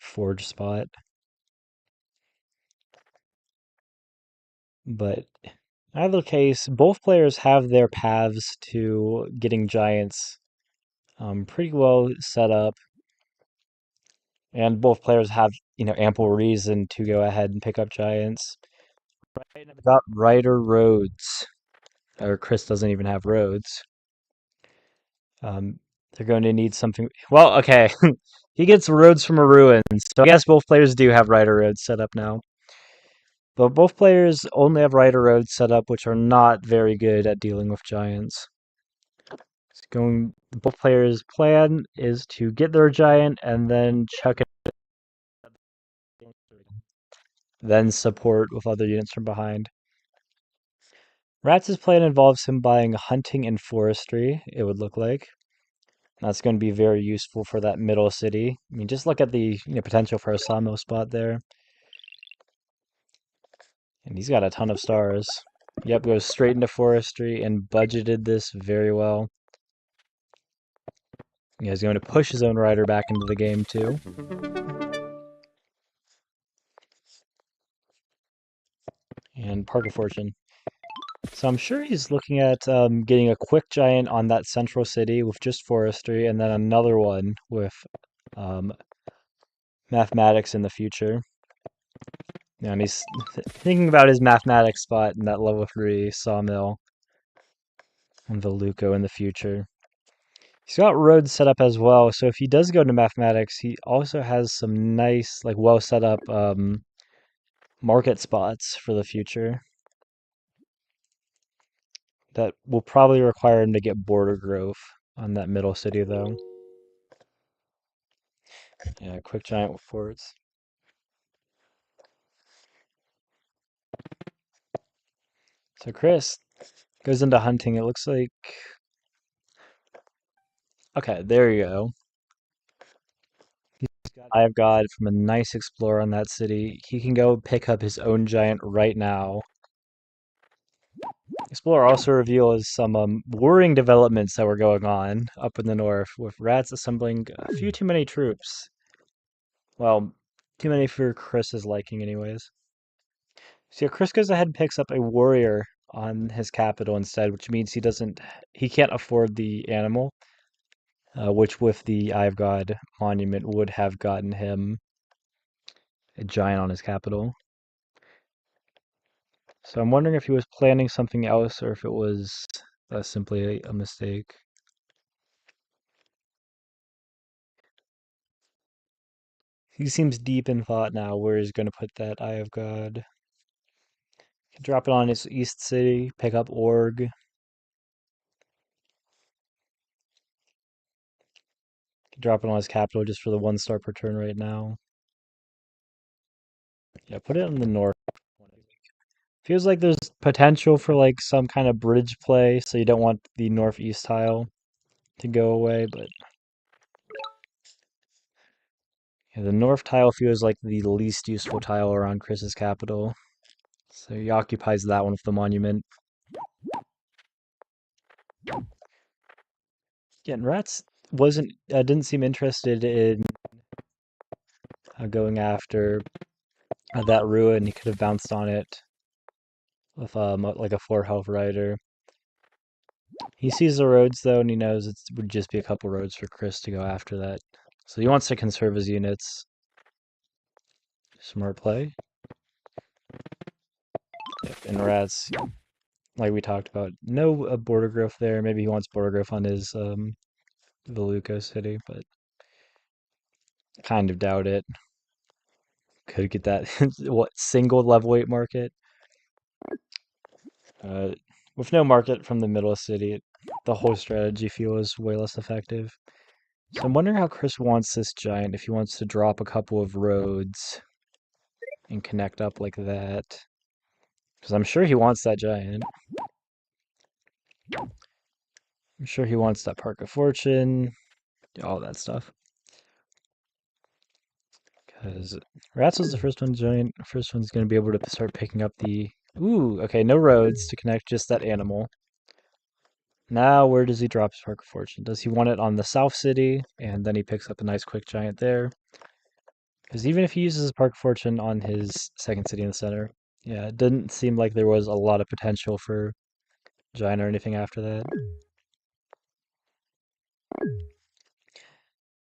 Forge spot. But in either case, both players have their paths to getting giants pretty well set up, and both players have ample reason to go ahead and pick up giants. Right, I've got Ryder Roads, or Chris doesn't even have roads. They're going to need something. Well, okay, he gets roads from a ruin, so I guess both players do have Ryder Roads set up now. But both players only have Ryder Roads set up, which are not very good at dealing with giants. Both players' plan is to get their giant and then chuck it, then support with other units from behind. Ratz's plan involves him buying hunting and forestry, it would look like. That's going to be very useful for that middle city. Just look at the potential for a sawmill spot there. And he's got a ton of stars. Yep, goes straight into forestry and budgeted this very well. He's going to push his own rider back into the game too. And Park of Fortune. So I'm sure he's looking at getting a quick giant on that central city with just forestry, and then another one with mathematics in the future. And he's thinking about his mathematics spot in that level 3 sawmill and Veluco in the future. He's got roads set up as well, so if he does go into mathematics, he also has some nice, well set up market spots for the future. That will probably require him to get border growth on that middle city, though. Yeah, quick giant with forts. So Chris goes into hunting. It looks like... Okay, there you go. I've got from a nice explorer on that city. He can go pick up his own giant right now. Explorer also reveals some worrying developments that were going on up in the north, with Ratz assembling a few too many troops. Well, too many for Chris's liking anyways. So yeah, Chris goes ahead and picks up a warrior on his capital instead, which means he can't afford the animal, which with the Eye of God monument would have gotten him a giant on his capital. So I'm wondering if he was planning something else or if it was simply a mistake. He seems deep in thought now where he's going to put that Eye of God. Drop it on his East City, pick up Org. Drop it on his capital just for the 1-star per turn right now. Yeah, put it on the north. Feels like there's potential for some kind of bridge play, so you don't want the northeast tile to go away, but yeah, the north tile feels like the least useful tile around Chris's capital. So he occupies that one with the monument. Yeah, and Ratz didn't seem interested in going after that ruin. He could have bounced on it with a 4 health rider. He sees the roads though, and he knows it would just be a couple roads for Chris to go after that. So he wants to conserve his units. Smart play. Yep, and Ratz, like we talked about, no border growth there. Maybe he wants border growth on his Veluco city, but kind of doubt it. Could get that what single level 8 market. With no market from the middle of the city, the whole strategy feels way less effective. So I'm wondering how Chris wants this giant, if he wants to drop a couple of roads and connect up like that. Because I'm sure he wants that giant. I'm sure he wants that Park of Fortune, all that stuff. Because Ratz was the first one to join. First one's going to be able to start picking up the... Ooh, okay, no roads to connect, just that animal. Now, where does he drop his Park of Fortune? Does he want it on the South City? And then he picks up a nice quick giant there. Because even if he uses his Park of Fortune on his second city in the center, yeah, it didn't seem like there was a lot of potential for giant or anything after that.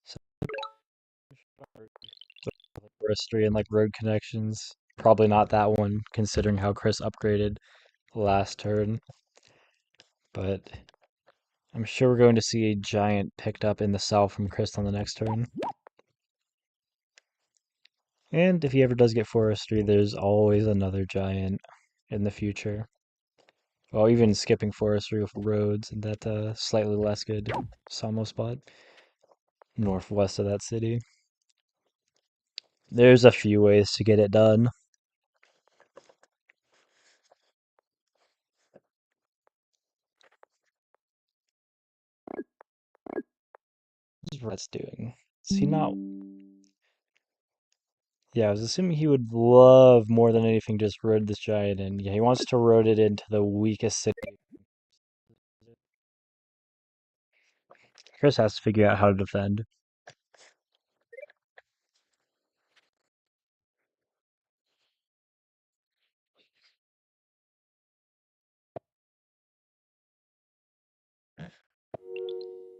So, forestry and like road connections, probably not that one, considering how Chris upgraded last turn. But I'm sure we're going to see a giant picked up in the south from Chris on the next turn. And if he ever does get forestry, there's always another giant in the future. Well, even skipping forestry with roads and that slightly less good Samo spot northwest of that city. There's a few ways to get it done. What's Ratz doing? Is he not... Yeah, I was assuming he would love more than anything just road this giant in. Yeah, he wants to road it into the weakest city. Chris has to figure out how to defend.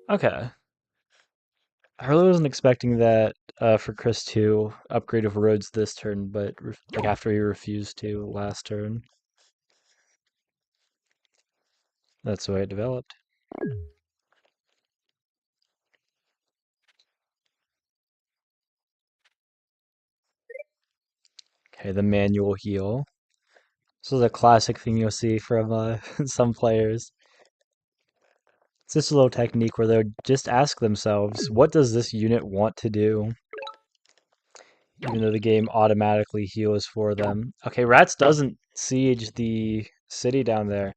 Okay. I really wasn't expecting that for Chris to upgrade of roads this turn, but like after he refused to last turn. That's the way it developed. Okay, the manual heal. This is a classic thing you'll see from some players. It's just a little technique where they'll just ask themselves, what does this unit want to do? Even though the game automatically heals for them. Okay, Ratz doesn't siege the city down there.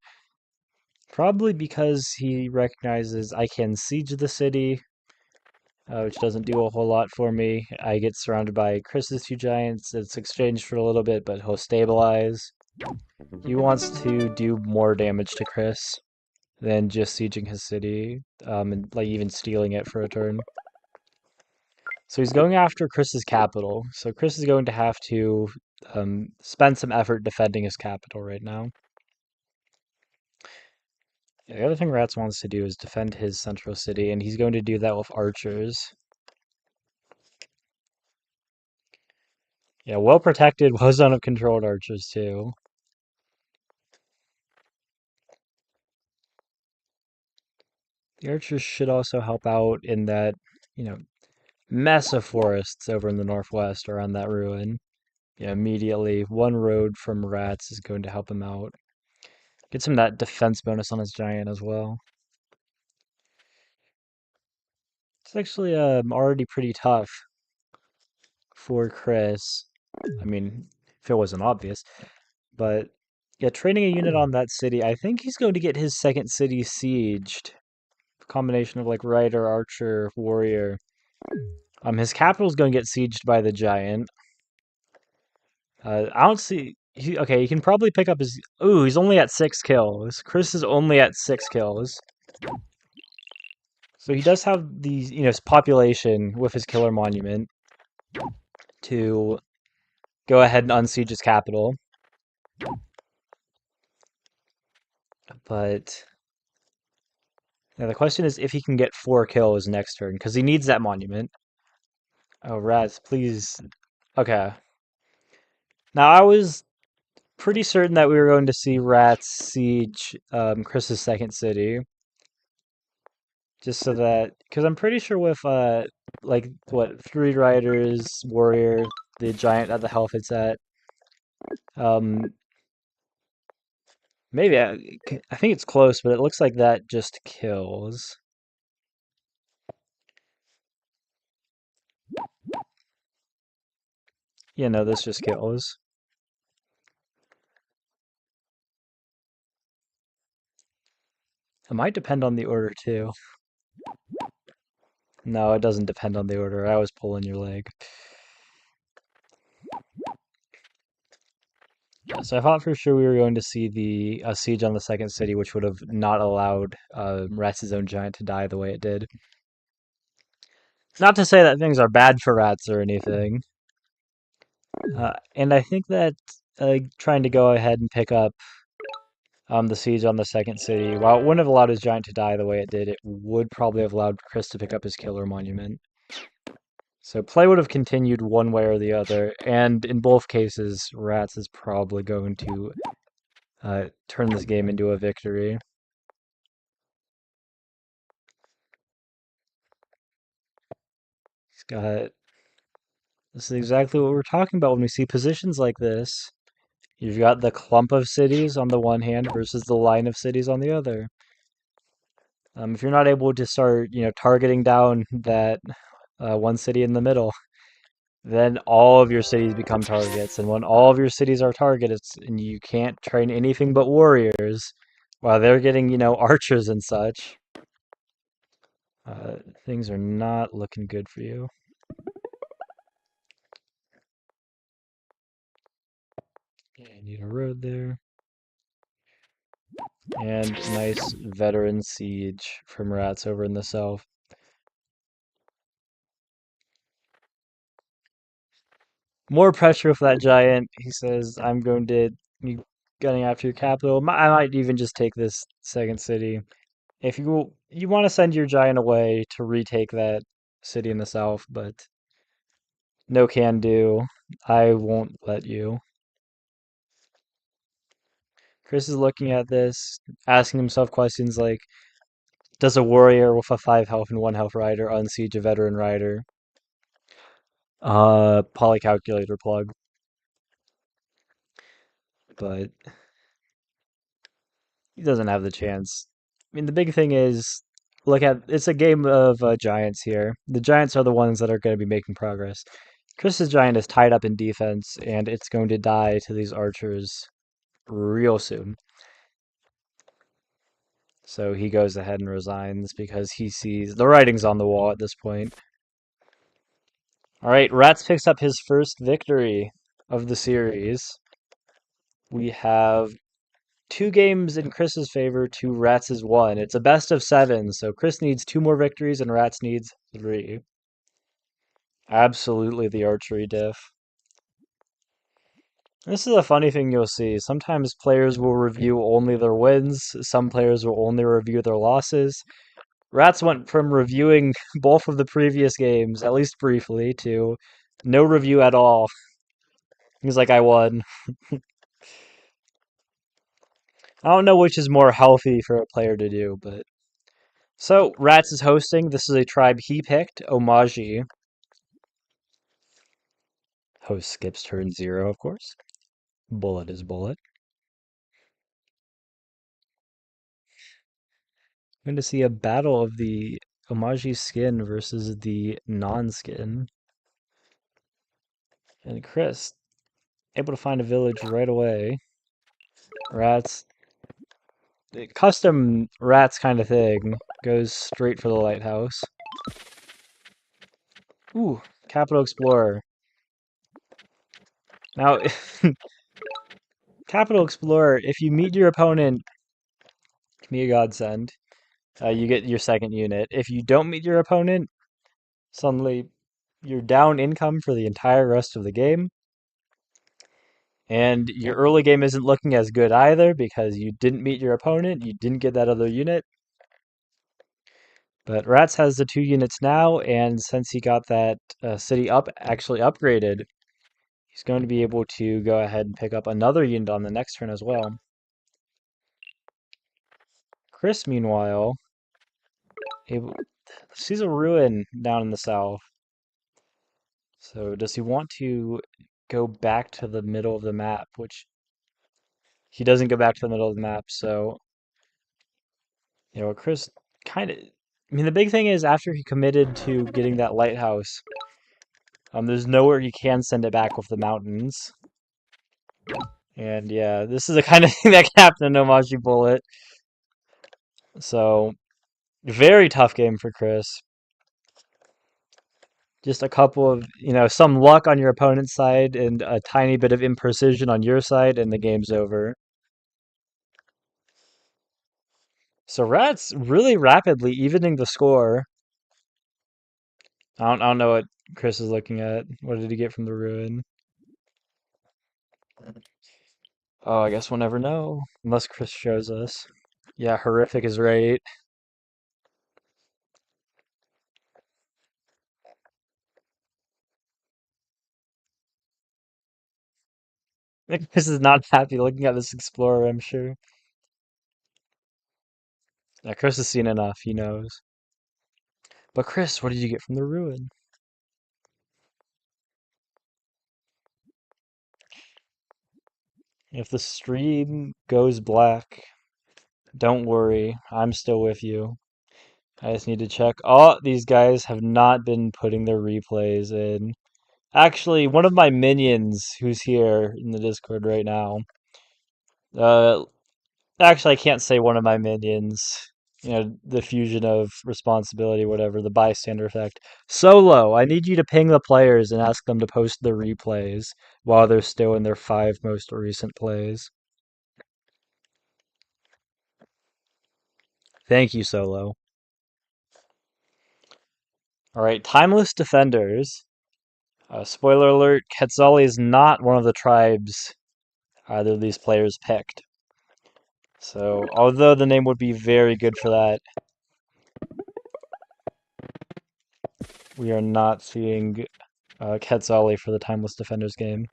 Probably because he recognizes I can siege the city, which doesn't do a whole lot for me. I get surrounded by Chris's two giants. It's exchanged for a little bit, but he'll stabilize. He wants to do more damage to Chris than just sieging his city, and like even stealing it for a turn. So he's going after Chris's capital. So Chris is going to have to spend some effort defending his capital right now. Yeah, the other thing Ratz wants to do is defend his central city, and he's going to do that with archers. Yeah, well protected, was uncontrolled archers too. The archers should also help out in that, you know, mess of forests over in the northwest around that ruin. Yeah, immediately one road from Ratz is going to help him out. Gets him that defense bonus on his giant as well. It's actually already pretty tough for Chris. I mean, if it wasn't obvious. But yeah, training a unit on that city, I think he's going to get his second city sieged. A combination of like Rider, Archer, Warrior. His capital's going to get sieged by the giant. I don't see. Okay, he can probably pick up his. Ooh, he's only at 6 kills. Chris is only at 6 kills. So he does have these, his population with his killer monument to go ahead and unsiege his capital. But yeah, the question is if he can get 4 kills next turn, because he needs that monument. Oh, Ratz, please. Okay. Now, I was pretty certain that we were going to see Ratz siege Chris's second city. Just so that, because I'm pretty sure with, like, what, 3 riders, warrior, the giant at the health it's at, um, Maybe I think it's close, but it looks like that just kills. Yeah, no, this just kills. It might depend on the order too. No, it doesn't depend on the order. I was pulling your leg. Yeah, so I thought for sure we were going to see the siege on the second city, which would have not allowed Ratz's own giant to die the way it did. Not to say that things are bad for rats or anything. And I think that trying to go ahead and pick up the siege on the second city, while it wouldn't have allowed his giant to die the way it did, it would probably have allowed Chris to pick up his killer monument. So play would have continued one way or the other, and in both cases, Ratz is probably going to turn this game into a victory. He's got. This is exactly what we're talking about when we see positions like this. You've got the clump of cities on the one hand versus the line of cities on the other. If you're not able to start, targeting down that one city in the middle, then all of your cities become targets. And when all of your cities are targets, and you can't train anything but warriors, while they're getting, archers and such, things are not looking good for you. Yeah, you need a road there. And nice veteran siege from Ratz over in the south. More pressure with that giant. He says, I'm going to be gunning after your capital. I might even just take this second city. If you want to send your giant away to retake that city in the south, but no can do. I won't let you. Chris is looking at this, asking himself questions like, does a warrior with a 5 health and 1 health rider unsiege a veteran rider? Polycalculator plug. But he doesn't have the chance. I mean, the big thing is, it's a game of giants here. The giants are the ones that are going to be making progress. Chris's giant is tied up in defense, and it's going to die to these archers real soon. So he goes ahead and resigns because he sees the writing's on the wall at this point. All right, Ratz picks up his first victory of the series. We have 2 games in Chris's favor, 2 Ratz's 1. It's a best of 7, so Chris needs 2 more victories and Ratz needs 3. Absolutely the archery diff. This is a funny thing you'll see. Sometimes players will review only their wins, some players will only review their losses. Ratz went from reviewing both of the previous games, at least briefly, to no review at all. He's like, I won. I don't know which is more healthy for a player to do, but. So, Ratz is hosting. This is a tribe he picked, Omagi. Host skips turn 0, of course. Bullet is bullet. I'm going to see a battle of the Omagi skin versus the non-skin. And Chris, able to find a village right away. Ratz, custom Ratz kind of thing, goes straight for the lighthouse. Ooh, Capital Explorer. Now, Capital Explorer, if you meet your opponent, give me a godsend. You get your second unit. If you don't meet your opponent, suddenly you're down income for the entire rest of the game. And your early game isn't looking as good either because you didn't meet your opponent, you didn't get that other unit. But Ratz has the 2 units now, and since he got that city actually upgraded, he's going to be able to go ahead and pick up another unit on the next turn as well. Chris, meanwhile, sees a ruin down in the south. So does he want to go back to the middle of the map, which he doesn't go back to the middle of the map. So, Chris kind of. I mean, the big thing is after he committed to getting that lighthouse, there's nowhere he can send it back with the mountains. And yeah, this is the kind of thing that can happen to Omagi Bullet. So, very tough game for Chris. Just a couple of, some luck on your opponent's side and a tiny bit of imprecision on your side, and the game's over. So Ratz really rapidly evening the score. I don't know what Chris is looking at. What did he get from the ruin? Oh, I guess we'll never know. Unless Chris shows us. Yeah, horrific is right. Chris is not happy looking at this explorer, I'm sure. Yeah, Chris has seen enough, he knows. But Chris, what did you get from the ruin? If the stream goes black, don't worry, I'm still with you. I just need to check. Oh, these guys have not been putting their replays in. Actually, one of my minions who's here in the Discord right now. Uh, actually, I can't say one of my minions. The fusion of responsibility, whatever, the bystander effect. Solo, I need you to ping the players and ask them to post the replays while they're still in their 5 most recent plays. Thank you, Solo. Alright, Timeless Defenders. Spoiler alert, Quetzali is not one of the tribes either of these players picked. So, although the name would be very good for that, we are not seeing Quetzali for the Timeless Defenders game.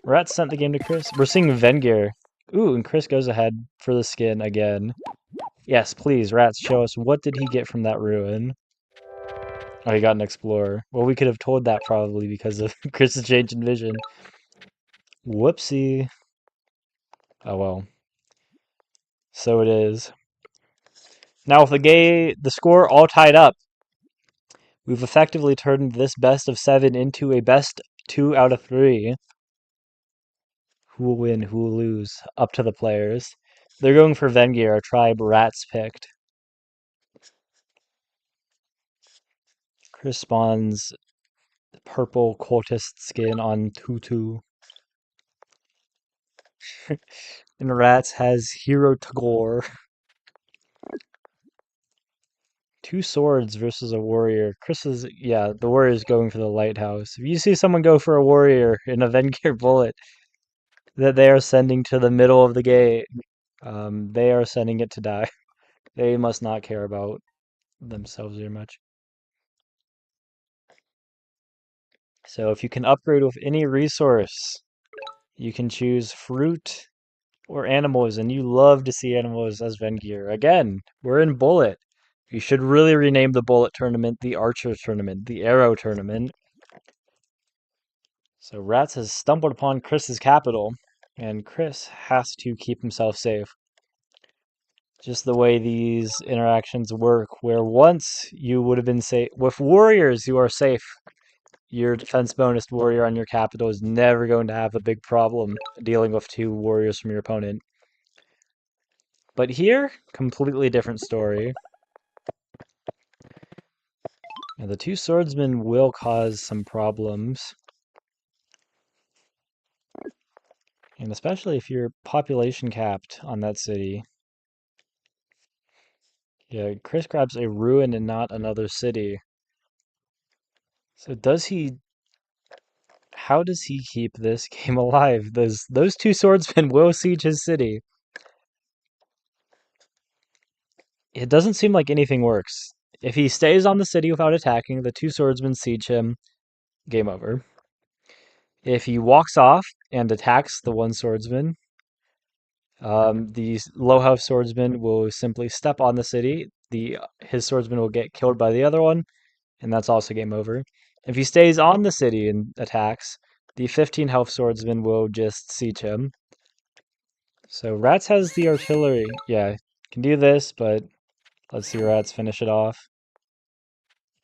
Ratz sent the game to Chris. We're seeing Vengear. Ooh, and Chris goes ahead for the skin again. Yes, please, Ratz, show us what did he get from that ruin. Oh, he got an Explorer. Well, we could have told that probably because of Chris's change in vision. Whoopsie. Oh well. So it is. Now with the score all tied up, we've effectively turned this best of 7 into a best 2 out of 3. Who will win, who will lose? Up to the players. They're going for Vengear, a tribe Ratz picked. Chris spawns purple cultist skin on Tutu. And Ratz has Hero Tagore. 2 swords versus a warrior. The warrior's going for the lighthouse. If you see someone go for a warrior in a Vengear bullet that they are sending to the middle of the gate, they are sending it to die. They must not care about themselves very much. So if you can upgrade with any resource, you can choose fruit or animals, and you love to see animals as Vengear. Again, we're in Bullet. You should really rename the Bullet tournament the Archer tournament, the Arrow tournament. So Ratz has stumbled upon Chris's capital, and Chris has to keep himself safe. Just the way these interactions work, where once you would have been safe. With warriors, you are safe. Your defense bonus warrior on your capital is never going to have a big problem dealing with 2 warriors from your opponent. But here, completely different story. And the 2 swordsmen will cause some problems. And especially if you're population capped on that city. Yeah, Chris grabs a ruin and not another city. So how does he keep this game alive? Those 2 swordsmen will siege his city. It doesn't seem like anything works. If he stays on the city without attacking, the 2 swordsmen siege him. Game over. If he walks off and attacks the 1 swordsman, the low health swordsman will simply step on the city. His swordsman will get killed by the other one, and that's also game over. If he stays on the city and attacks, the 15 health swordsman will just siege him. So Ratz has the artillery. Yeah, can do this, but let's see Ratz finish it off.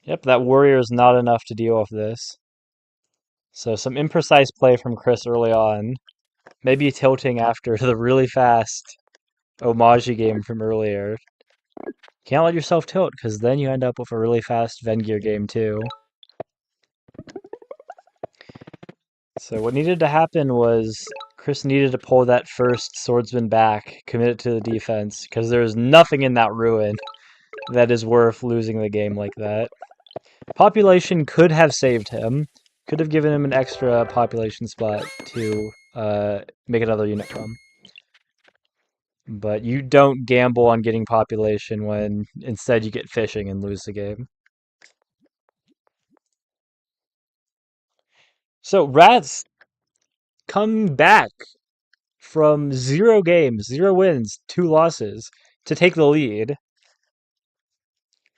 Yep, that warrior is not enough to deal with this. So some imprecise play from Chris early on. Maybe tilting after the really fast Omagi game from earlier. Can't let yourself tilt, because then you end up with a really fast Vengear game too. So what needed to happen was Chris needed to pull that first swordsman back, commit it to the defense, because there's nothing in that ruin that is worth losing the game like that. Population could have saved him, could have given him an extra population spot to make another unit from. But you don't gamble on getting population when instead you get fishing and lose the game. So Ratz come back from 0 games, 0 wins, 2 losses to take the lead.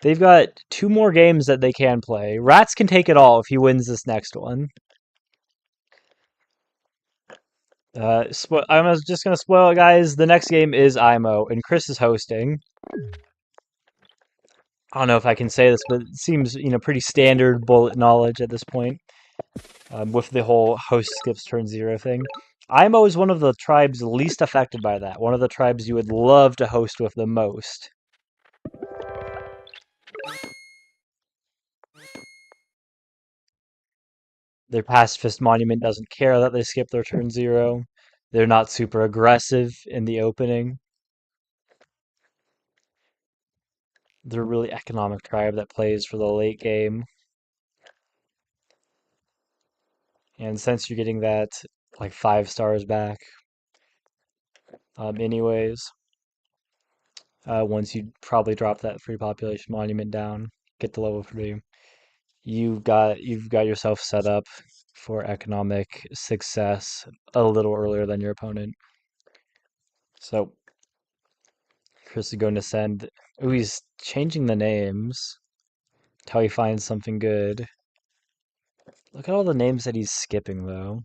They've got 2 more games that they can play. Ratz can take it all if he wins this next one. I'm just going to spoil it, guys. The next game is IMO, and Chris is hosting. I don't know if I can say this, but it seems, pretty standard bullet knowledge at this point, with the whole host skips turn 0 thing. IMO is one of the tribes least affected by that. One of the tribes you would love to host with the most. Their pacifist monument doesn't care that they skip their turn 0. They're not super aggressive in the opening. They're a really economic tribe that plays for the late game. And since you're getting that, like, 5 stars back, anyways, once you probably drop that free population monument down, get to level 3, you've got yourself set up for economic success a little earlier than your opponent. So Chris is going to send. Ooh, he's changing the names until he finds something good. Look at all the names that he's skipping, though.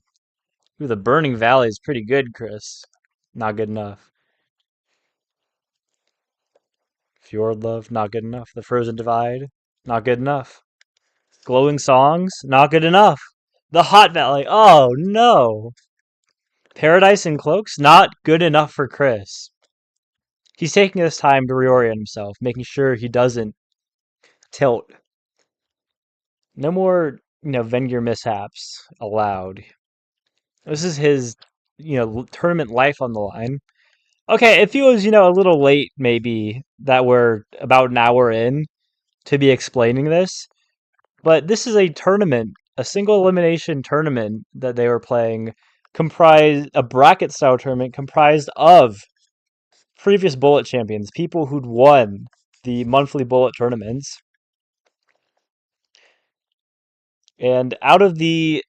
Ooh, the Burning Valley is pretty good, Chris. Not good enough. Fjord Love, not good enough. The Frozen Divide, not good enough. Glowing Songs, not good enough. The Hot Valley, oh no. Paradise and Cloaks, not good enough for Chris. He's taking this time to reorient himself, making sure he doesn't tilt. No more, Vengear mishaps allowed. This is his, tournament life on the line. Okay, it feels, a little late maybe that we're about an hour in to be explaining this, but this is a tournament, a single elimination tournament that they were playing, a bracket style tournament comprised of previous bullet champions, people who'd won the monthly bullet tournaments. And out of the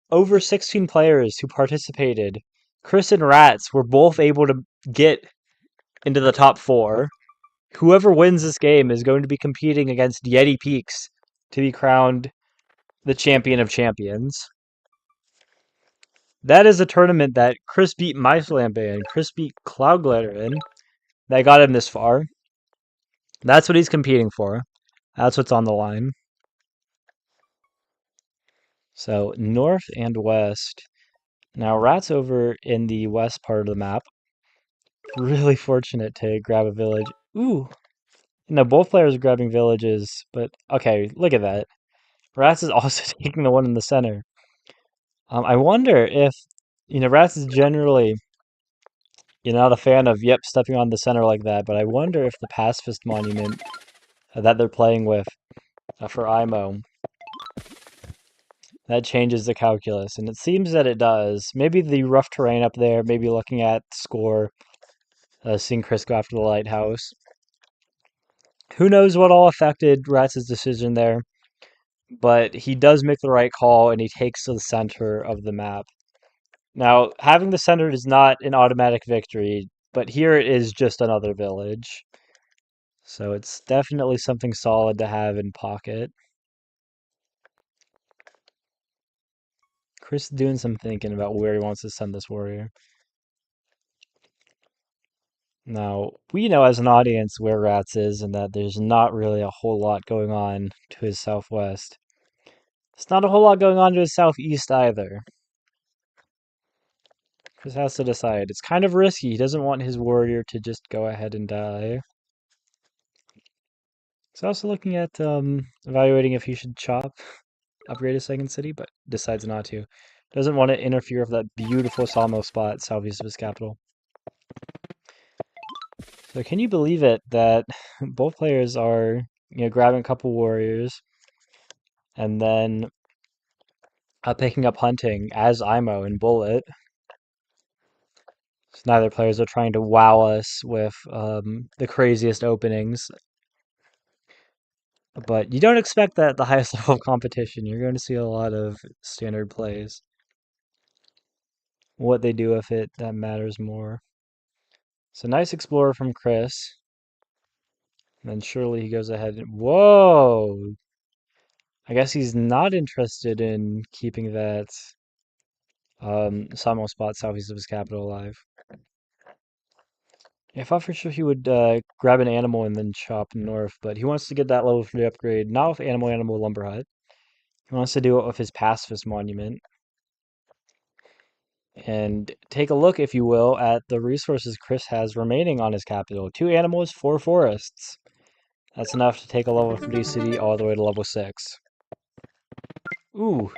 over 16 players who participated, Chris and Ratz were both able to get into the top 4. Whoever wins this game is going to be competing against Yetipeaks to be crowned the champion of champions. That is a tournament that Chris beat Micelamp in, Chris beat Cloudglider in, that got him this far. That's what he's competing for. That's what's on the line. So, north and west. Now, Rat's over in the west part of the map. Really fortunate to grab a village. Ooh! No, both players are grabbing villages, but okay, look at that. Ratz is also taking the one in the center. I wonder if, Ratz is generally, not a fan of, stepping on the center like that, but I wonder if the pacifist monument that they're playing with for IMO, that changes the calculus, and it seems that it does. Maybe the rough terrain up there, maybe looking at score, seeing Chris go after the lighthouse. Who knows what all affected Ratz's decision there, but he does make the right call, and he takes to the center of the map. Now, having the center is not an automatic victory, but here it is just another village. So it's definitely something solid to have in pocket. Chris is doing some thinking about where he wants to send this warrior. Now, we know as an audience where Ratz is and that there's not really a whole lot going on to his southwest. There's not a whole lot going on to his southeast either. Chris has to decide. It's kind of risky. He doesn't want his warrior to just go ahead and die. He's also looking at evaluating if he should upgrade his second city, but decides not to. Doesn't want to interfere with that beautiful sawmill spot southeast of his capital. So can you believe it that both players are, grabbing a couple warriors and then picking up hunting as IMO and Bullet? So neither players are trying to wow us with the craziest openings. But you don't expect that at the highest level of competition. You're going to see a lot of standard plays. What they do with it, that matters more. So nice explorer from Chris. And then surely he goes ahead and... Whoa! I guess he's not interested in keeping that sawmill spot southeast of his capital alive. I thought for sure he would grab an animal and then chop north, but he wants to get that level 3 upgrade, not with Animal Lumber Hut. He wants to do it with his pacifist monument. And take a look, if you will, at the resources Chris has remaining on his capital. 2 animals, 4 forests. That's enough to take a level 3 city all the way to level 6. Ooh.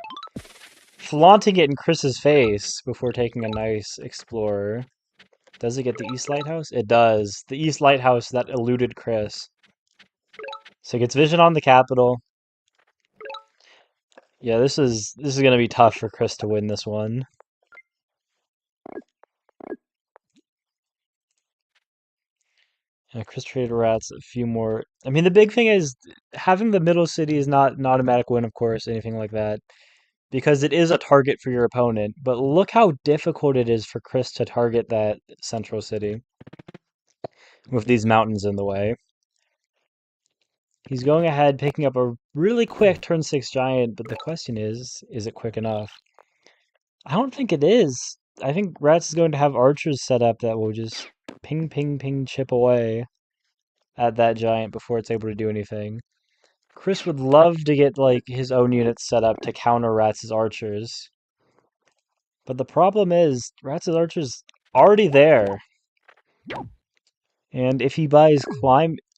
Flaunting it in Chris's face before taking a nice explorer. Does it get the East Lighthouse? It does. The East Lighthouse that eluded Chris. So it gets vision on the capital. Yeah, this is gonna be tough for Chris to win this one. Yeah, Chris traded Ratz a few more. I mean, the big thing is having the middle city is not an automatic win, of course, anything like that, because it is a target for your opponent. But look how difficult it is for Chris to target that central city with these mountains in the way. He's going ahead, picking up a really quick turn 6 giant, but the question is it quick enough? I don't think it is. I think Ratz is going to have archers set up that will just ping, ping, ping, chip away at that giant before it's able to do anything. Chris would love to get like his own units set up to counter Ratz's archers. But the problem is Ratz's archers already there. And if he buys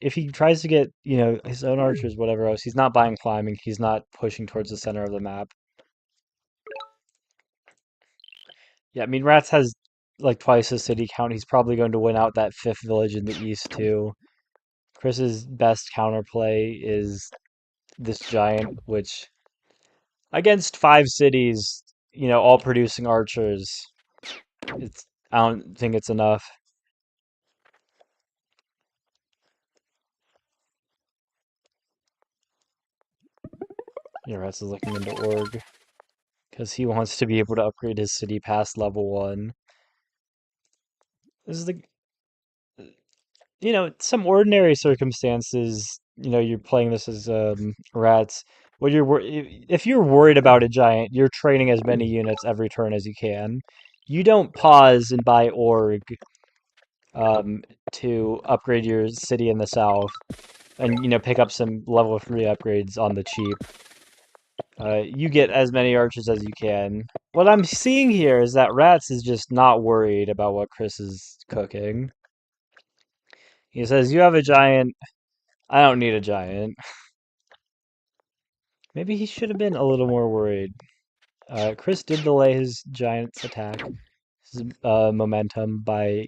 if he tries to get, his own archers, whatever else, he's not buying climbing, he's not pushing towards the center of the map. Yeah, I mean Ratz has like twice his city count. He's probably going to win out that 5th village in the east too. Chris's best counterplay is this giant, which against 5 cities, all producing archers, I don't think it's enough. Yeah, Ratz is looking into org because he wants to be able to upgrade his city past level 1. This is some ordinary circumstances, you're playing this as Ratz. If you're worried about a giant, you're training as many units every turn as you can. You don't pause and buy org to upgrade your city in the south and pick up some level 3 upgrades on the cheap. You get as many archers as you can. What I'm seeing here is that Ratz is just not worried about what Chris is cooking. He says, you have a giant. I don't need a giant. Maybe he should have been a little more worried. Chris did delay his giant's attack, his momentum, by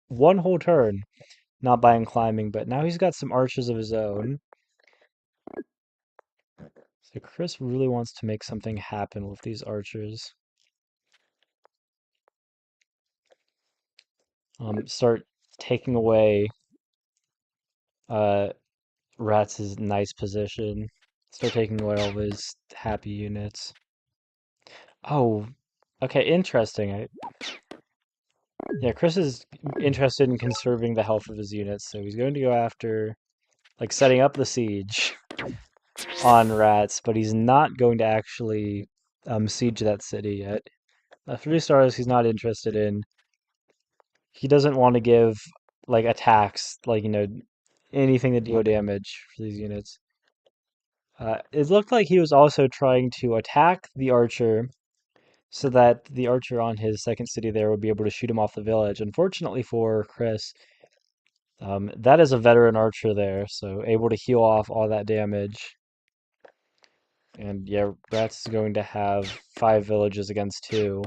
1 whole turn. Not by climbing, but now he's got some archers of his own. So Chris really wants to make something happen with these archers. Start taking away Ratz's nice position. Start taking away all of his happy units. Oh, okay, interesting. Yeah, Chris is interested in conserving the health of his units, so he's going to go after, like, setting up the siege on Ratz, but he's not going to actually siege that city yet. 3 stars he's not interested in. He doesn't want to give like attacks, like anything to deal damage for these units. It looked like he was also trying to attack the archer so that the archer on his second city there would be able to shoot him off the village. Unfortunately for Chris, that is a veteran archer there, so able to heal off all that damage. And yeah, Ratz is going to have 5 villages against 2.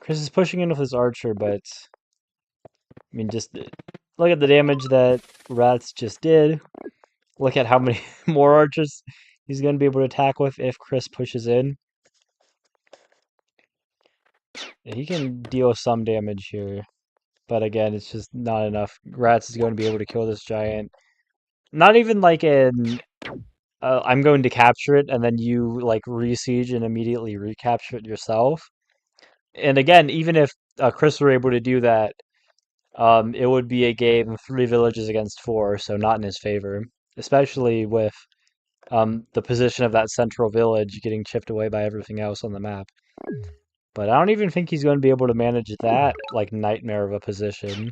Chris is pushing in with his archer, but I mean, just look at the damage that Ratz just did. Look at how many more archers he's going to be able to attack with if Chris pushes in. Yeah, he can deal some damage here, but again, it's just not enough. Ratz is going to be able to kill this giant. Not even like in I'm going to capture it and then you like re-siege and immediately recapture it yourself. And again, even if Chris were able to do that, it would be a game 3 villages against 4, so not in his favor, especially with the position of that central village getting chipped away by everything else on the map. But I don't even think he's going to be able to manage that like nightmare of a position.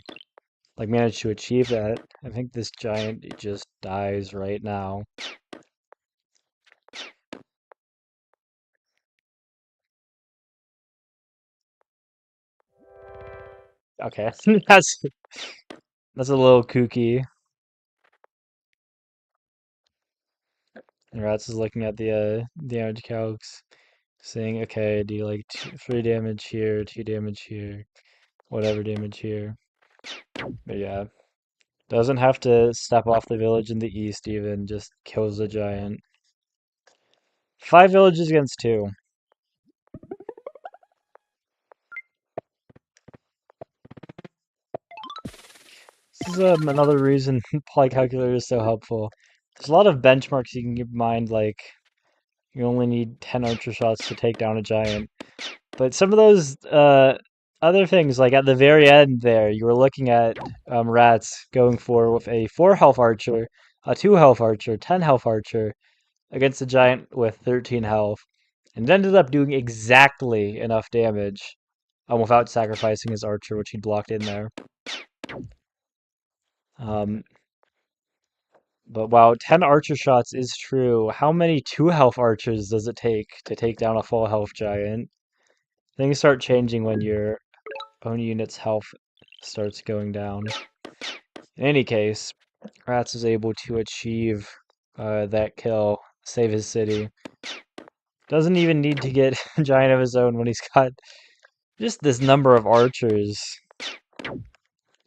Like manage to achieve that. I think this giant just dies right now. Okay, that's a little kooky. And Ratz is looking at the damage calcs, saying, okay, do like 3 damage here, 2 damage here, whatever damage here. But yeah, doesn't have to step off the village in the east even, just kills the giant. 5 villages against 2. This is another reason Poly Calculator is so helpful. There's a lot of benchmarks you can keep in mind, like you only need 10 archer shots to take down a giant. But some of those other things, like at the very end there, you were looking at Ratz going for with a 4 health archer, a 2 health archer, 10 health archer against a giant with 13 health, and it ended up doing exactly enough damage without sacrificing his archer, which he blocked in there. Um, but while 10 archer shots is true, how many 2 health archers does it take to take down a full health giant? Things start changing when your own unit's health starts going down. In any case, Ratz is able to achieve that kill, save his city. Doesn't even need to get a giant of his own when he's got just this number of archers.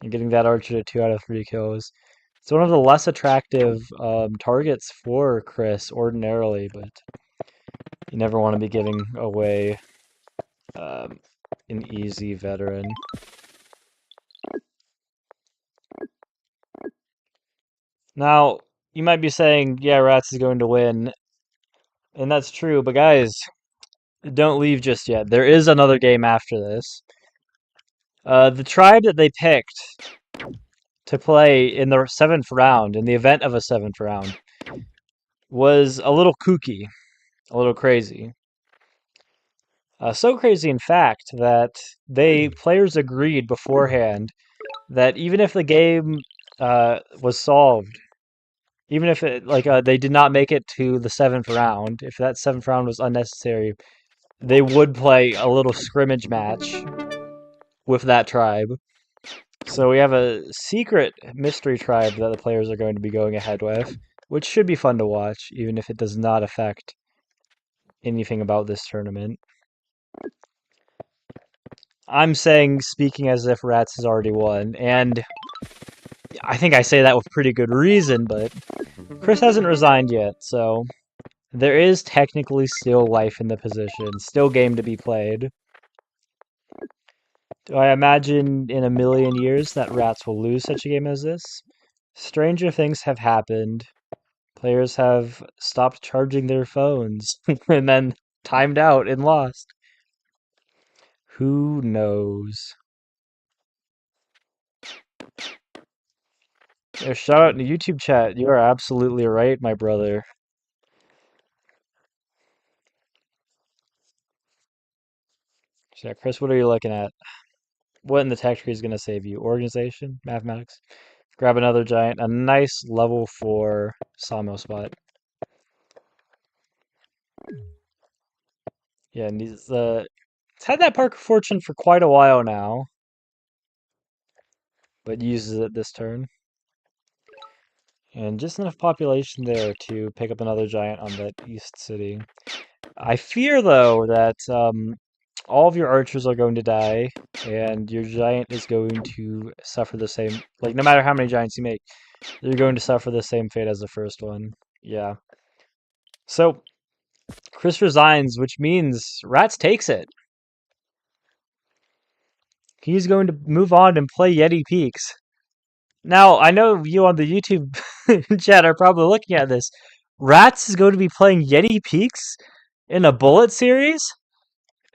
And getting that archer to 2 out of 3 kills. It's one of the less attractive targets for Chris ordinarily, but you never want to be giving away an easy veteran. Now, you might be saying, yeah, Ratz is going to win, and that's true, but guys, don't leave just yet. There is another game after this. The tribe that they picked to play in the 7th round, in the event of a 7th round, was a little kooky, a little crazy. So crazy, in fact, that players agreed beforehand that even if the game was solved, even if it they did not make it to the 7th round, if that 7th round was unnecessary, they would play a little scrimmage match with that tribe. So we have a secret mystery tribe that the players are going to be going ahead with, which should be fun to watch, even if it does not affect anything about this tournament. I'm speaking as if Ratz has already won, and I think I say that with pretty good reason, but Chris hasn't resigned yet, so there is technically still life in the position, still game to be played. Do I imagine in a million years that Ratz will lose such a game as this? Stranger things have happened. Players have stopped charging their phones and then timed out and lost. Who knows? Shout out in the YouTube chat. You are absolutely right, my brother. So yeah, Chris, what are you looking at? What in the tech tree is going to save you? Organization? Mathematics? Grab another giant. A nice level 4 sawmill spot. Yeah, and it's had that Park of Fortune for quite a while now, but uses it this turn. And just enough population there to pick up another giant on that east city. I fear, though, that all of your archers are going to die, and your giant is going to suffer the same. Like, no matter how many giants you make, you're going to suffer the same fate as the first one. Yeah. So, Chris resigns, which means Ratz takes it. He's going to move on and play Yetipeaks. Now, I know you on the YouTube chat are probably looking at this. Ratz is going to be playing Yetipeaks in a bullet series?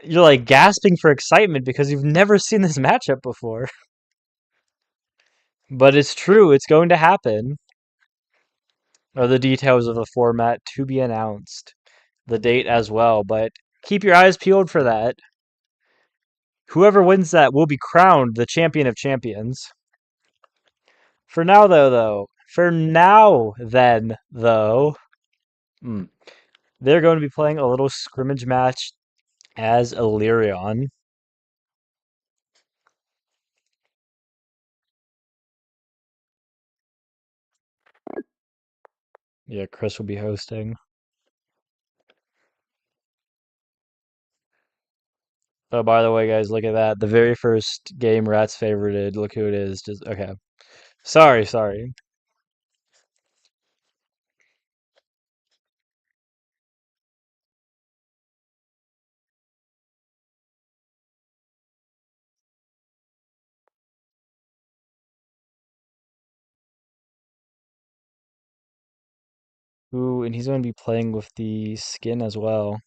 You're like gasping for excitement because you've never seen this matchup before. But it's true, it's going to happen. Are the details of the format to be announced? The date as well, but keep your eyes peeled for that. Whoever wins that will be crowned the champion of champions. For now, though, they're going to be playing a little scrimmage match as Illyrion. Yeah, Chris will be hosting. Oh, by the way, guys, look at that. The very first game Rat's favorited. Look who it is. Just okay. Sorry. Ooh, and he's going to be playing with the skin as well.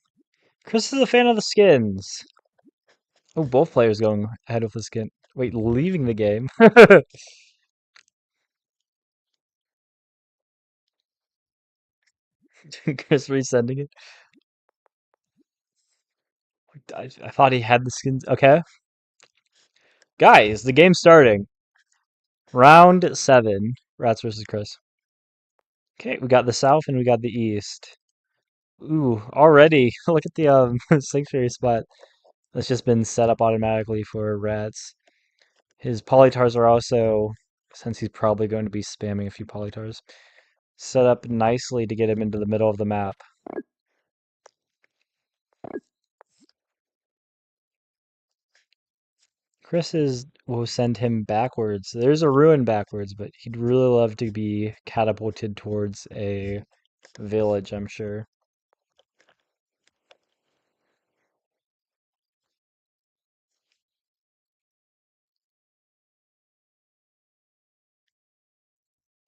Chris is a fan of the skins. Oh, both players going ahead with the skin. Wait, leaving the game. Chris resending it. I thought he had the skins. Okay. Guys, the game's starting. Round 7. Rats versus Chris. Okay, we got the south and we got the east. Ooh, already. Look at the sanctuary spot. That's just been set up automatically for Rats. His polytars are also, since he's probably going to be spamming a few polytars, set up nicely to get him into the middle of the map. Will send him backwards. There's a ruin backwards, but he'd really love to be catapulted towards a village, I'm sure.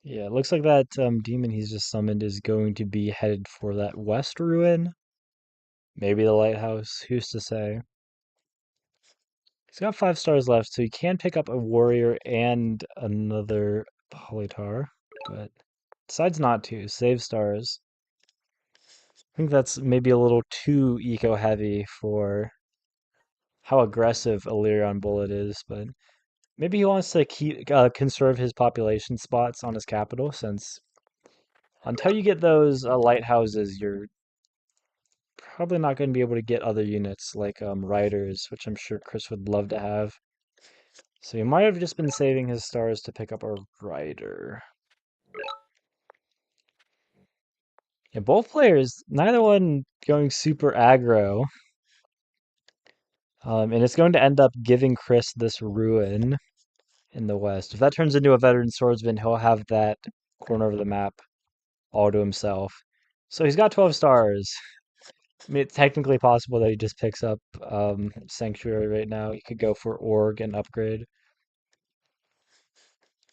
Yeah, it looks like that demon he's just summoned is going to be headed for that west ruin. Maybe the lighthouse, who's to say? He's got 5 stars left, so he can pick up a warrior and another polytar, but decides not to. Save stars. I think that's maybe a little too eco-heavy for how aggressive Illyrion Bullet is, but maybe he wants to keep conserve his population spots on his capital, since until you get those lighthouses, you're probably not going to be able to get other units like riders, which I'm sure Chris would love to have. So he might have just been saving his stars to pick up a rider. Yeah, both players, neither one going super aggro. And it's going to end up giving Chris this ruin in the west. If that turns into a veteran swordsman, he'll have that corner of the map all to himself. So he's got 12 stars. I mean, it's technically possible that he just picks up Sanctuary right now. He could go for Org and upgrade.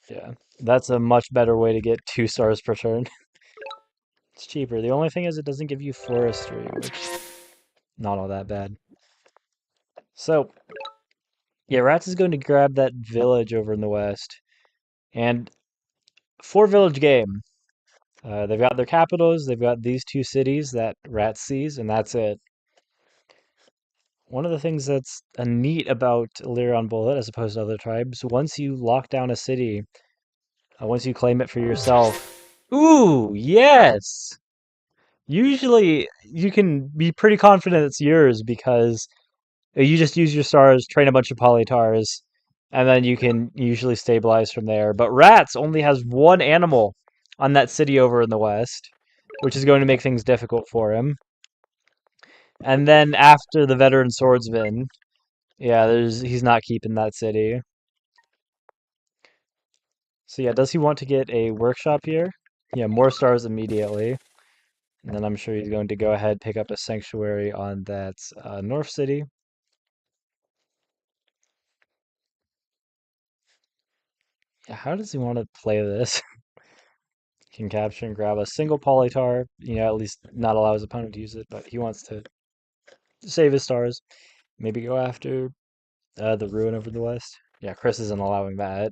Yeah, that's a much better way to get 2 stars per turn. It's cheaper. The only thing is it doesn't give you forestry, which not all that bad. So, yeah, Ratz is going to grab that village over in the west. And 4 village game. They've got their capitals, they've got these 2 cities that Ratz sees, and that's it. one of the things that's neat about Illyrian Bullet as opposed to other tribes, once you lock down a city, once you claim it for yourself, ooh, yes! Usually you can be pretty confident it's yours because you just use your stars, train a bunch of polytars, and then you can usually stabilize from there. But Ratz only has one animal on that city over in the west, which is going to make things difficult for him. And then after the veteran swordsman, yeah, he's not keeping that city. So yeah, does he want to get a workshop here? Yeah, more stars immediately. And then I'm sure he's going to go ahead pick up a sanctuary on that north city. Yeah, how does he want to play this? Can capture and grab a single polytar, at least not allow his opponent to use it, but he wants to save his stars. Maybe go after the ruin over the west. Yeah, Chris isn't allowing that.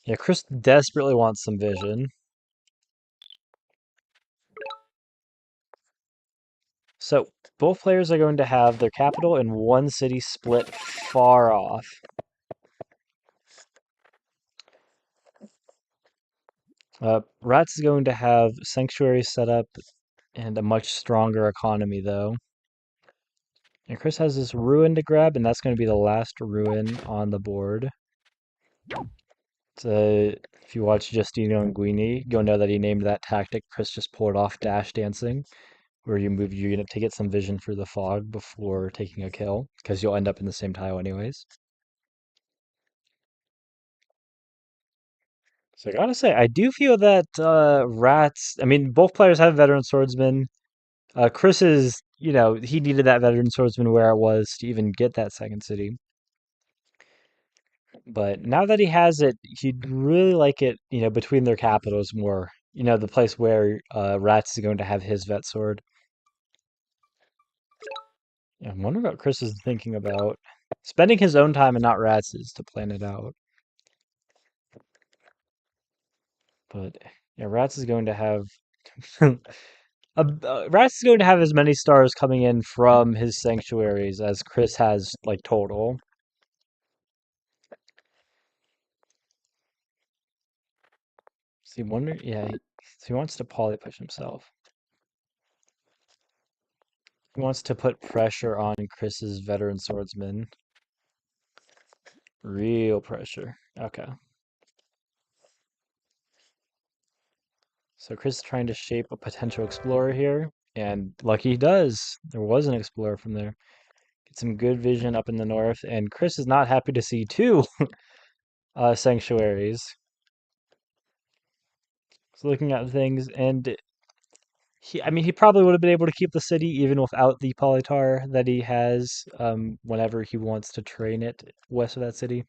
Yeah, Chris desperately wants some vision. So both players are going to have their capital in one city split far off. Ratz is going to have sanctuaries set up and a much stronger economy, though. And Chris has this ruin to grab, and that's going to be the last ruin on the board. So if you watch Justeeni and Yetipeaks, you'll know that he named that tactic Chris just pulled off dash dancing, where you move your unit to get some vision through the fog before taking a kill, because you'll end up in the same tile anyways. So I gotta say, I do feel that Ratz. I mean, both players have veteran swordsmen. Chris is, he needed that veteran swordsman where it was to even get that second city. But now that he has it, he'd really like it, between their capitals more. The place where Ratz is going to have his vet sword. Yeah, I'm wondering what Chris is thinking about. Spending his own time and not Ratz's to plan it out. But yeah, Ratz is going to have Ratz is going to have as many stars coming in from his sanctuaries as Chris has like total. So he wonder, yeah, so he wants to poly push himself. He wants to put pressure on Chris's veteran swordsman. Real pressure. Okay. So Chris is trying to shape a potential explorer here, and lucky he does. There was an explorer from there. Get some good vision up in the north, and Chris is not happy to see two sanctuaries. So looking at things, and he probably would have been able to keep the city even without the polytar that he has whenever he wants to train it west of that city.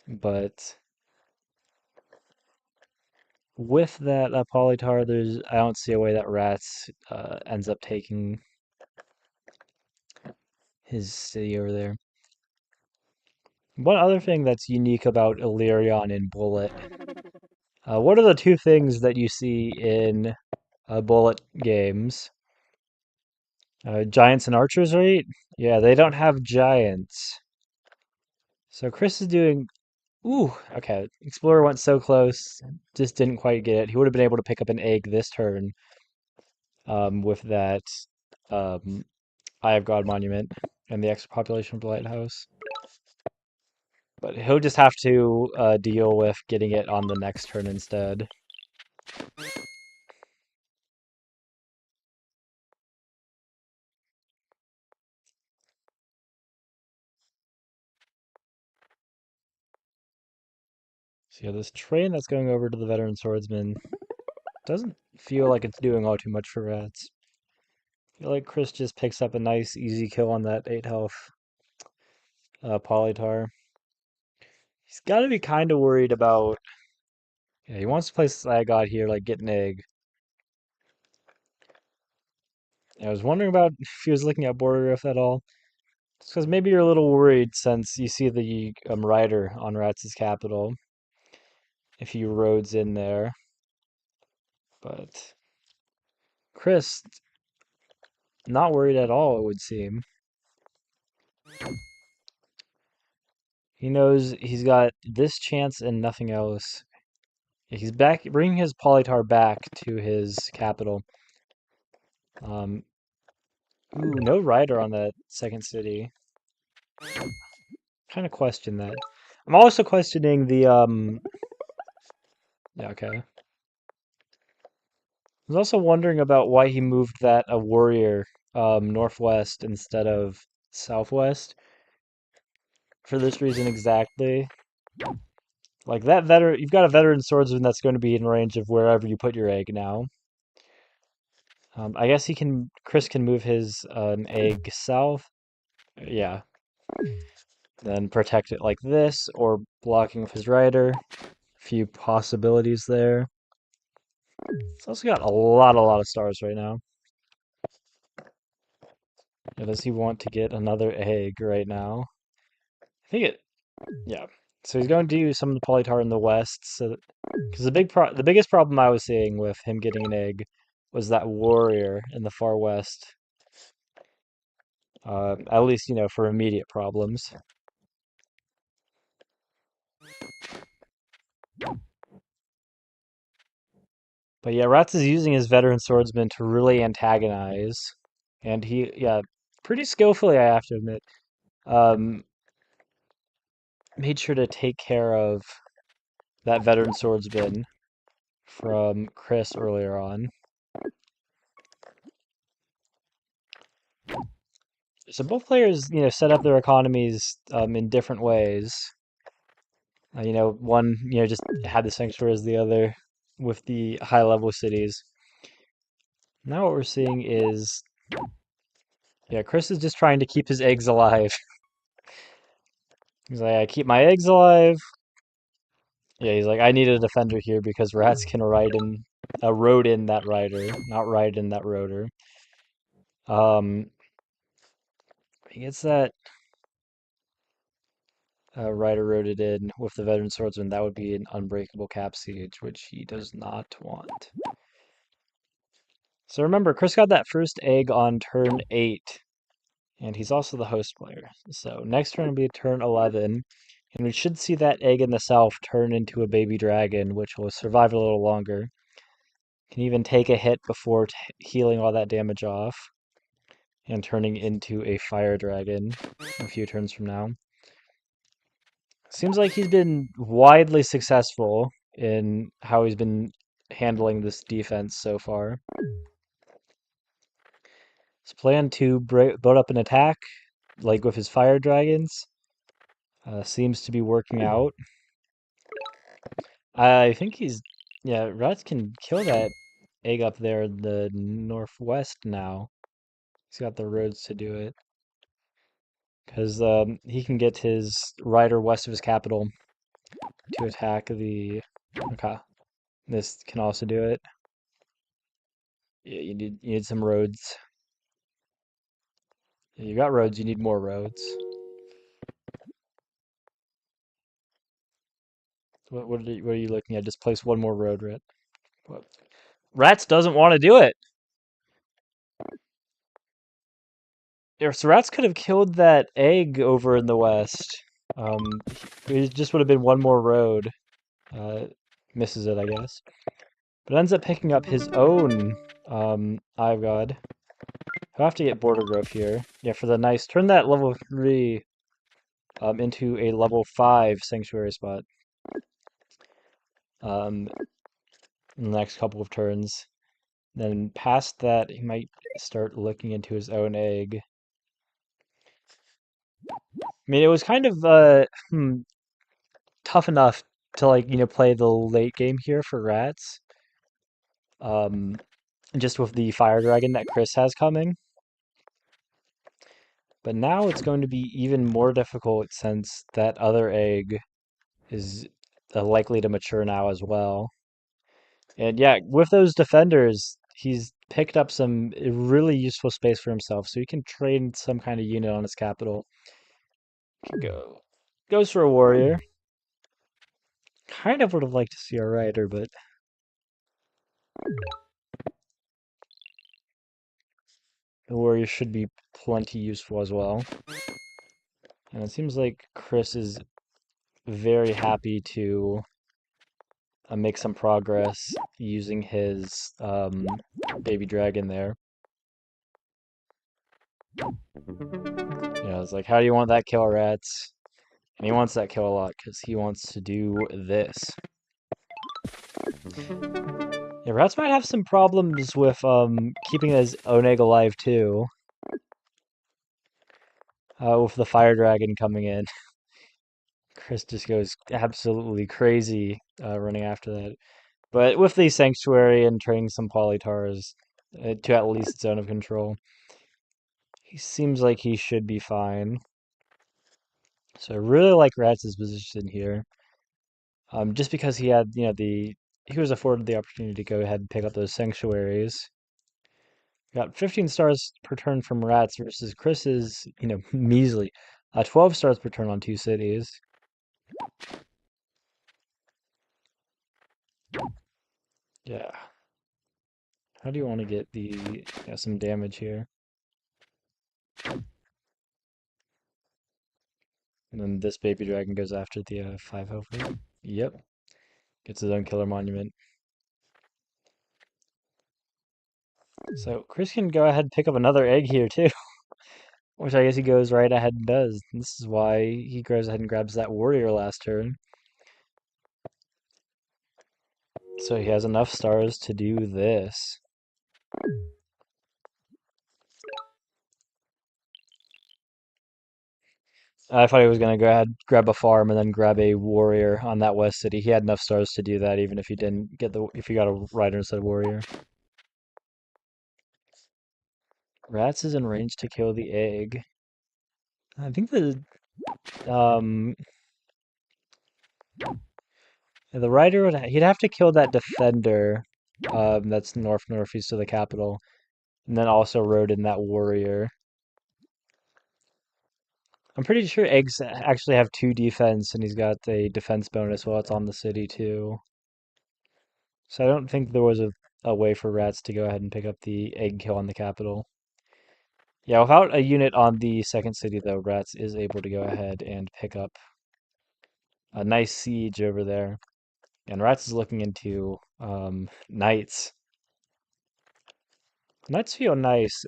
But with that polytar, I don't see a way that Ratz ends up taking his city over there. One other thing that's unique about Illyrian and Bullet, what are the two things that you see in Bullet games? Giants and archers, right? Yeah, they don't have giants. So Chris is doing. Ooh, okay. Explorer went so close, just didn't quite get it. He would have been able to pick up an egg this turn with that um, Eye of God monument and the extra population of the lighthouse. But he'll just have to deal with getting it on the next turn instead. So yeah, this train that's going over to the veteran swordsman doesn't feel like it's doing all too much for Ratz. I feel like Chris just picks up a nice easy kill on that 8 health Polytar. He's got to be kind of worried about. Yeah, he wants to play Slagot here, like get an egg. I was wondering about if he was looking at border riff at all. It's because maybe you're a little worried since you see the rider on Ratz's capital. If he roads in there. But Chris, not worried at all, it would seem. He knows he's got this chance and nothing else. He's back, bringing his Polytar back to his capital. Ooh, no rider on that second city. Kind of question that. I'm also questioning the Yeah, okay. I was also wondering about why he moved that a warrior northwest instead of southwest. For this reason exactly. Like that veteran, you've got a veteran swordsman that's going to be in range of wherever you put your egg now. I guess Chris can move his egg south. Yeah. Then protect it like this, or blocking with his rider. A few possibilities there. It's also got a lot of stars right now. Yeah, does he want to get another egg right now? I think yeah. So he's going to do some of the Polytar in the west. So, because the biggest problem I was seeing with him getting an egg was that warrior in the far west. At least for immediate problems. But yeah, Ratz is using his veteran swordsman to really antagonize, and yeah, pretty skillfully, I have to admit, um, made sure to take care of that veteran swordsman from Chris earlier on. So both players, set up their economies in different ways. One, just had the sanctuaries, the other with the high level cities. Now what we're seeing is, yeah, Chris is just trying to keep his eggs alive. He's like, I keep my eggs alive. Yeah, he's like, I need a defender here because Ratz can rode in that rider, not ride in that rotor. He gets that rider roaded in with the veteran swordsman. That would be an unbreakable cap siege, which he does not want. So remember, Chris got that first egg on turn 8, and he's also the host player. So next turn will be turn 11, and we should see that egg in the south turn into a baby dragon, which will survive a little longer. Can even take a hit before healing all that damage off and turning into a fire dragon a few turns from now. Seems like he's been widely successful in how he's been handling this defense so far. His plan to build up an attack, like with his fire dragons, seems to be working out. I think Ratz can kill that egg up there in the northwest now. He's got the roads to do it. Because he can get his rider west of his capital to attack the... Okay. This can also do it. Yeah, you need some roads. Yeah, you got roads, you need more roads. What are you looking at? Just place one more road, Rat. What? Ratz doesn't want to do it. Yeah, so Ratz could have killed that egg over in the west. It just would have been one more road. Misses it, I guess. But ends up picking up his own Eye of God. I'll have to get border growth here. Yeah, for the nice turn that level 3 into a level 5 sanctuary spot. In the next couple of turns. Then past that, he might start looking into his own egg. I mean, it was kind of tough enough to play the late game here for Ratz. Just with the fire dragon that Chris has coming. But now it's going to be even more difficult since that other egg is likely to mature now as well. And yeah, with those defenders, he's picked up some really useful space for himself, so he can train some kind of unit on his capital. Goes for a warrior. Kind of would have liked to see a rider, but the warrior should be plenty useful as well. And it seems like Chris is very happy to make some progress using his baby dragon there. It's like, how do you want that kill, Ratz? And he wants that kill a lot because he wants to do this. Yeah, Ratz might have some problems with keeping his Oneg alive too. With the fire dragon coming in. Chris just goes absolutely crazy running after that. But with the Sanctuary and training some Polytars to at least zone of control, he seems like he should be fine. So I really like Ratz's position here. Just because he had, he was afforded the opportunity to go ahead and pick up those Sanctuaries. Got 15 stars per turn from Ratz versus Chris's, measly 12 stars per turn on 2 cities. Yeah. How do you want to get some damage here? And then this baby dragon goes after the 5 hopefully. Yep. Gets his own killer monument. So Chris can go ahead and pick up another egg here too. Which I guess he goes right ahead and does. This is why he goes ahead and grabs that warrior last turn. So he has enough stars to do this. I thought he was going to go ahead, grab a farm, and then grab a warrior on that west city. He had enough stars to do that, even if he didn't get if he got a rider instead of warrior. Ratz is in range to kill the egg. I think the rider he'd have to kill that defender that's northeast of the capital, and then also road in that warrior. I'm pretty sure eggs actually have 2 defense, and he's got a defense bonus while it's on the city too. So I don't think there was a way for Ratz to go ahead and pick up the egg kill on the capital. Yeah, without a unit on the second city though, Ratz is able to go ahead and pick up a nice siege over there. And Ratz is looking into knights. Knights feel nice.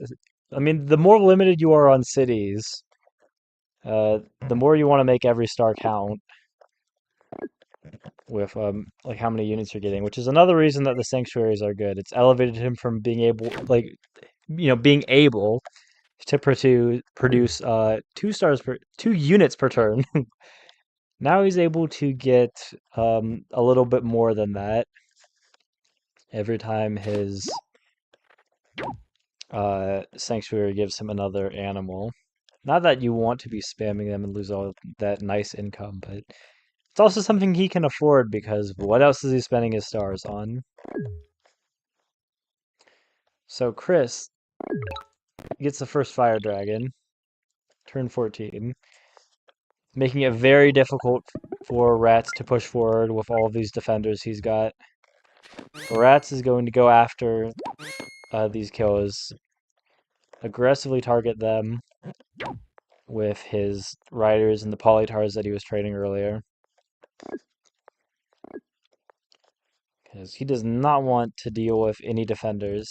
I mean, the more limited you are on cities, the more you want to make every star count with like how many units you're getting, which is another reason that the sanctuaries are good. It's elevated him from being able being able to produce 2 units per turn. Now he's able to get a little bit more than that every time his sanctuary gives him another animal. Not that you want to be spamming them and lose all that nice income, but it's also something he can afford because what else is he spending his stars on? So Chris gets the first fire dragon, turn 14, making it very difficult for Ratz to push forward with all of these defenders he's got. Ratz is going to go after these kills, aggressively target them with his riders and the polytars that he was trading earlier. Because he does not want to deal with any defenders.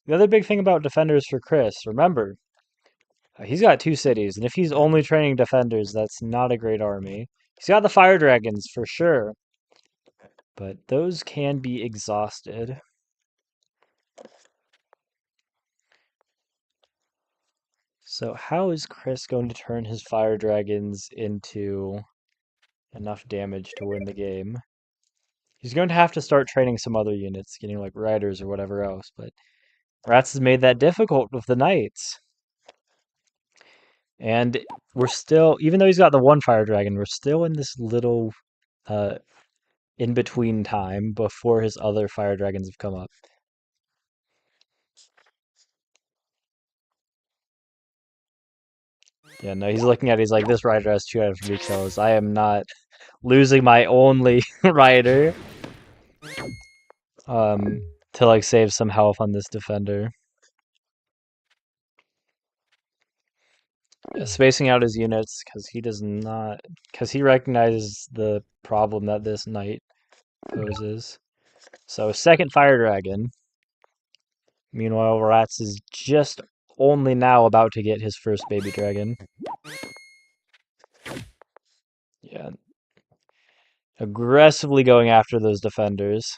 The other big thing about defenders for Chris, remember, he's got 2 cities, and if he's only training defenders, that's not a great army. He's got the fire dragons for sure, but those can be exhausted. So how is Chris going to turn his fire dragons into enough damage to win the game? He's going to have to start training some other units, getting like riders or whatever else, but Ratz has made that difficult with the knights. And we're still, even though he's got the 1 fire dragon, we're still in this little in between time before his other fire dragons have come up. Yeah, no, he's looking at it, he's like, this rider has 2 out of 3 kills. I am not losing my only rider to like save some health on this defender. spacing out his units because he does not, because he recognizes the problem that this knight poses. So second fire dragon. Meanwhile, Ratz is just only now about to get his first baby dragon. Yeah. Aggressively going after those defenders.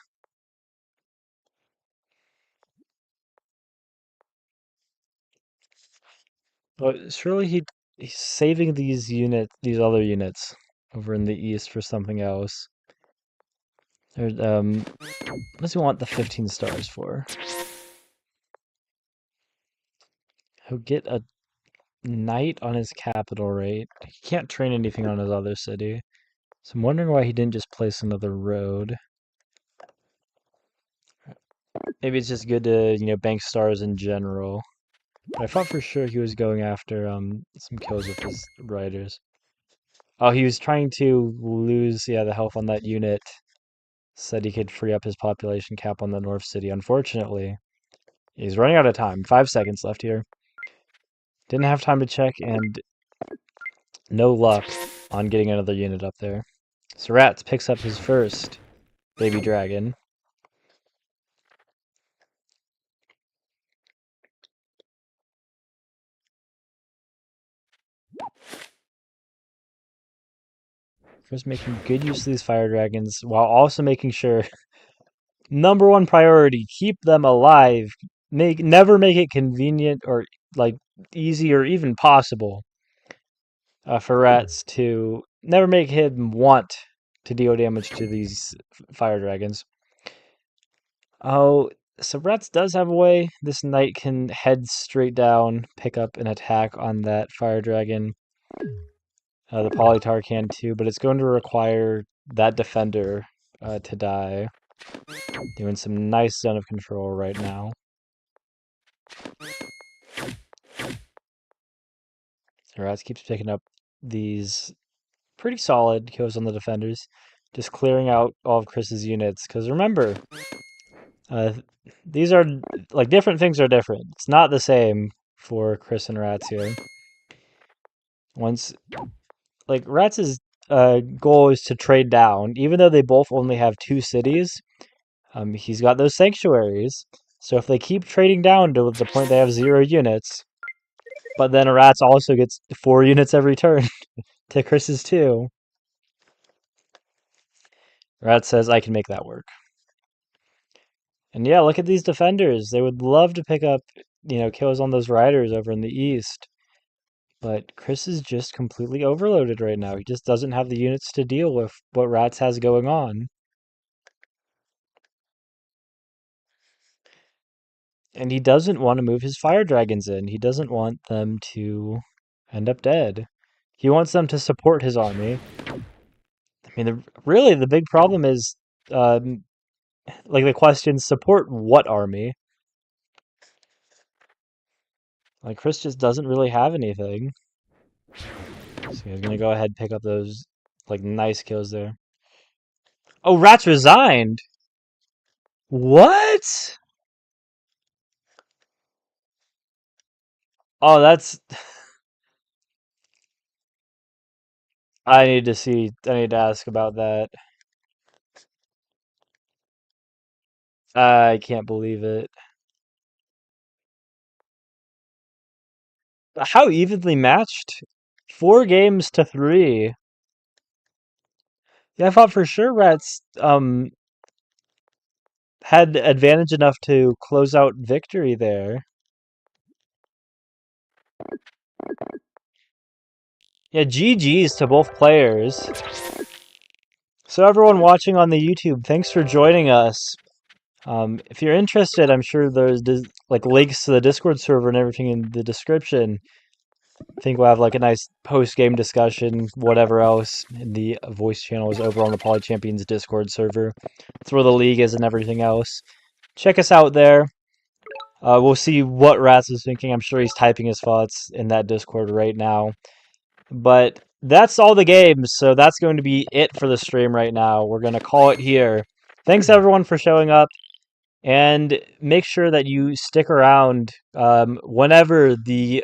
But surely he's saving these other units over in the east for something else. What does he want the 15 stars for? He'll get a knight on his capital, right? He can't train anything on his other city. So I'm wondering why he didn't just place another road. Maybe it's just good to, bank stars in general. But I thought for sure he was going after some kills with his riders. Oh, he was trying to lose, the health on that unit. Said he could free up his population cap on the North City. Unfortunately, he's running out of time. 5 seconds left here. Didn't have time to check, and no luck on getting another unit up there. So Ratz picks up his first baby dragon. First making good use of these fire dragons, while also making sure, number one priority, keep them alive. Never make it convenient or like easy or even possible for Ratz to never make him want to deal damage to these fire dragons. Oh, so Ratz does have a way. This knight can head straight down, pick up an attack on that fire dragon. The Polytar can too, but it's going to require that defender to die. Doing some nice zone of control right now. So Ratz keeps picking up these pretty solid kills on the defenders. Just clearing out all of Chris's units. Because remember, these are, different things are different. It's not the same for Chris and Ratz here. Ratz's goal is to trade down. Even though they both only have 2 cities, he's got those sanctuaries. So if they keep trading down to the point they have 0 units, but then Ratz also gets 4 units every turn to Chris's 2. Ratz says, I can make that work. And yeah, look at these defenders. They would love to pick up, kills on those riders over in the east. But Chris is just completely overloaded right now. He just doesn't have the units to deal with what Ratz has going on. And he doesn't want to move his fire dragons in. He doesn't want them to end up dead. He wants them to support his army. I mean, really, the big problem is, the question, support what army? Chris just doesn't really have anything. So he's gonna go ahead and pick up those, nice kills there. Oh, Ratz resigned! What? Oh, that's... I need to ask about that. I can't believe it. How evenly matched? 4 games to 3. Yeah, I thought for sure Ratz had advantage enough to close out victory there. Yeah, GG's to both players. So everyone watching on the YouTube, thanks for joining us. If you're interested, I'm sure there's links to the Discord server and everything in the description. I think we'll have a nice post-game discussion, whatever else. And the voice channel is over on the Poly Champions Discord server. That's where the league is and everything else. Check us out there. We'll see what Ratz is thinking. I'm sure he's typing his thoughts in that Discord right now. But that's all the games, so that's going to be it for the stream right now. We're going to call it here. Thanks everyone for showing up, and make sure that you stick around whenever the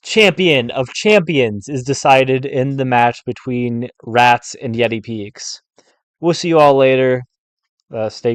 champion of champions is decided in the match between Ratz and Yetipeaks. We'll see you all later. Stay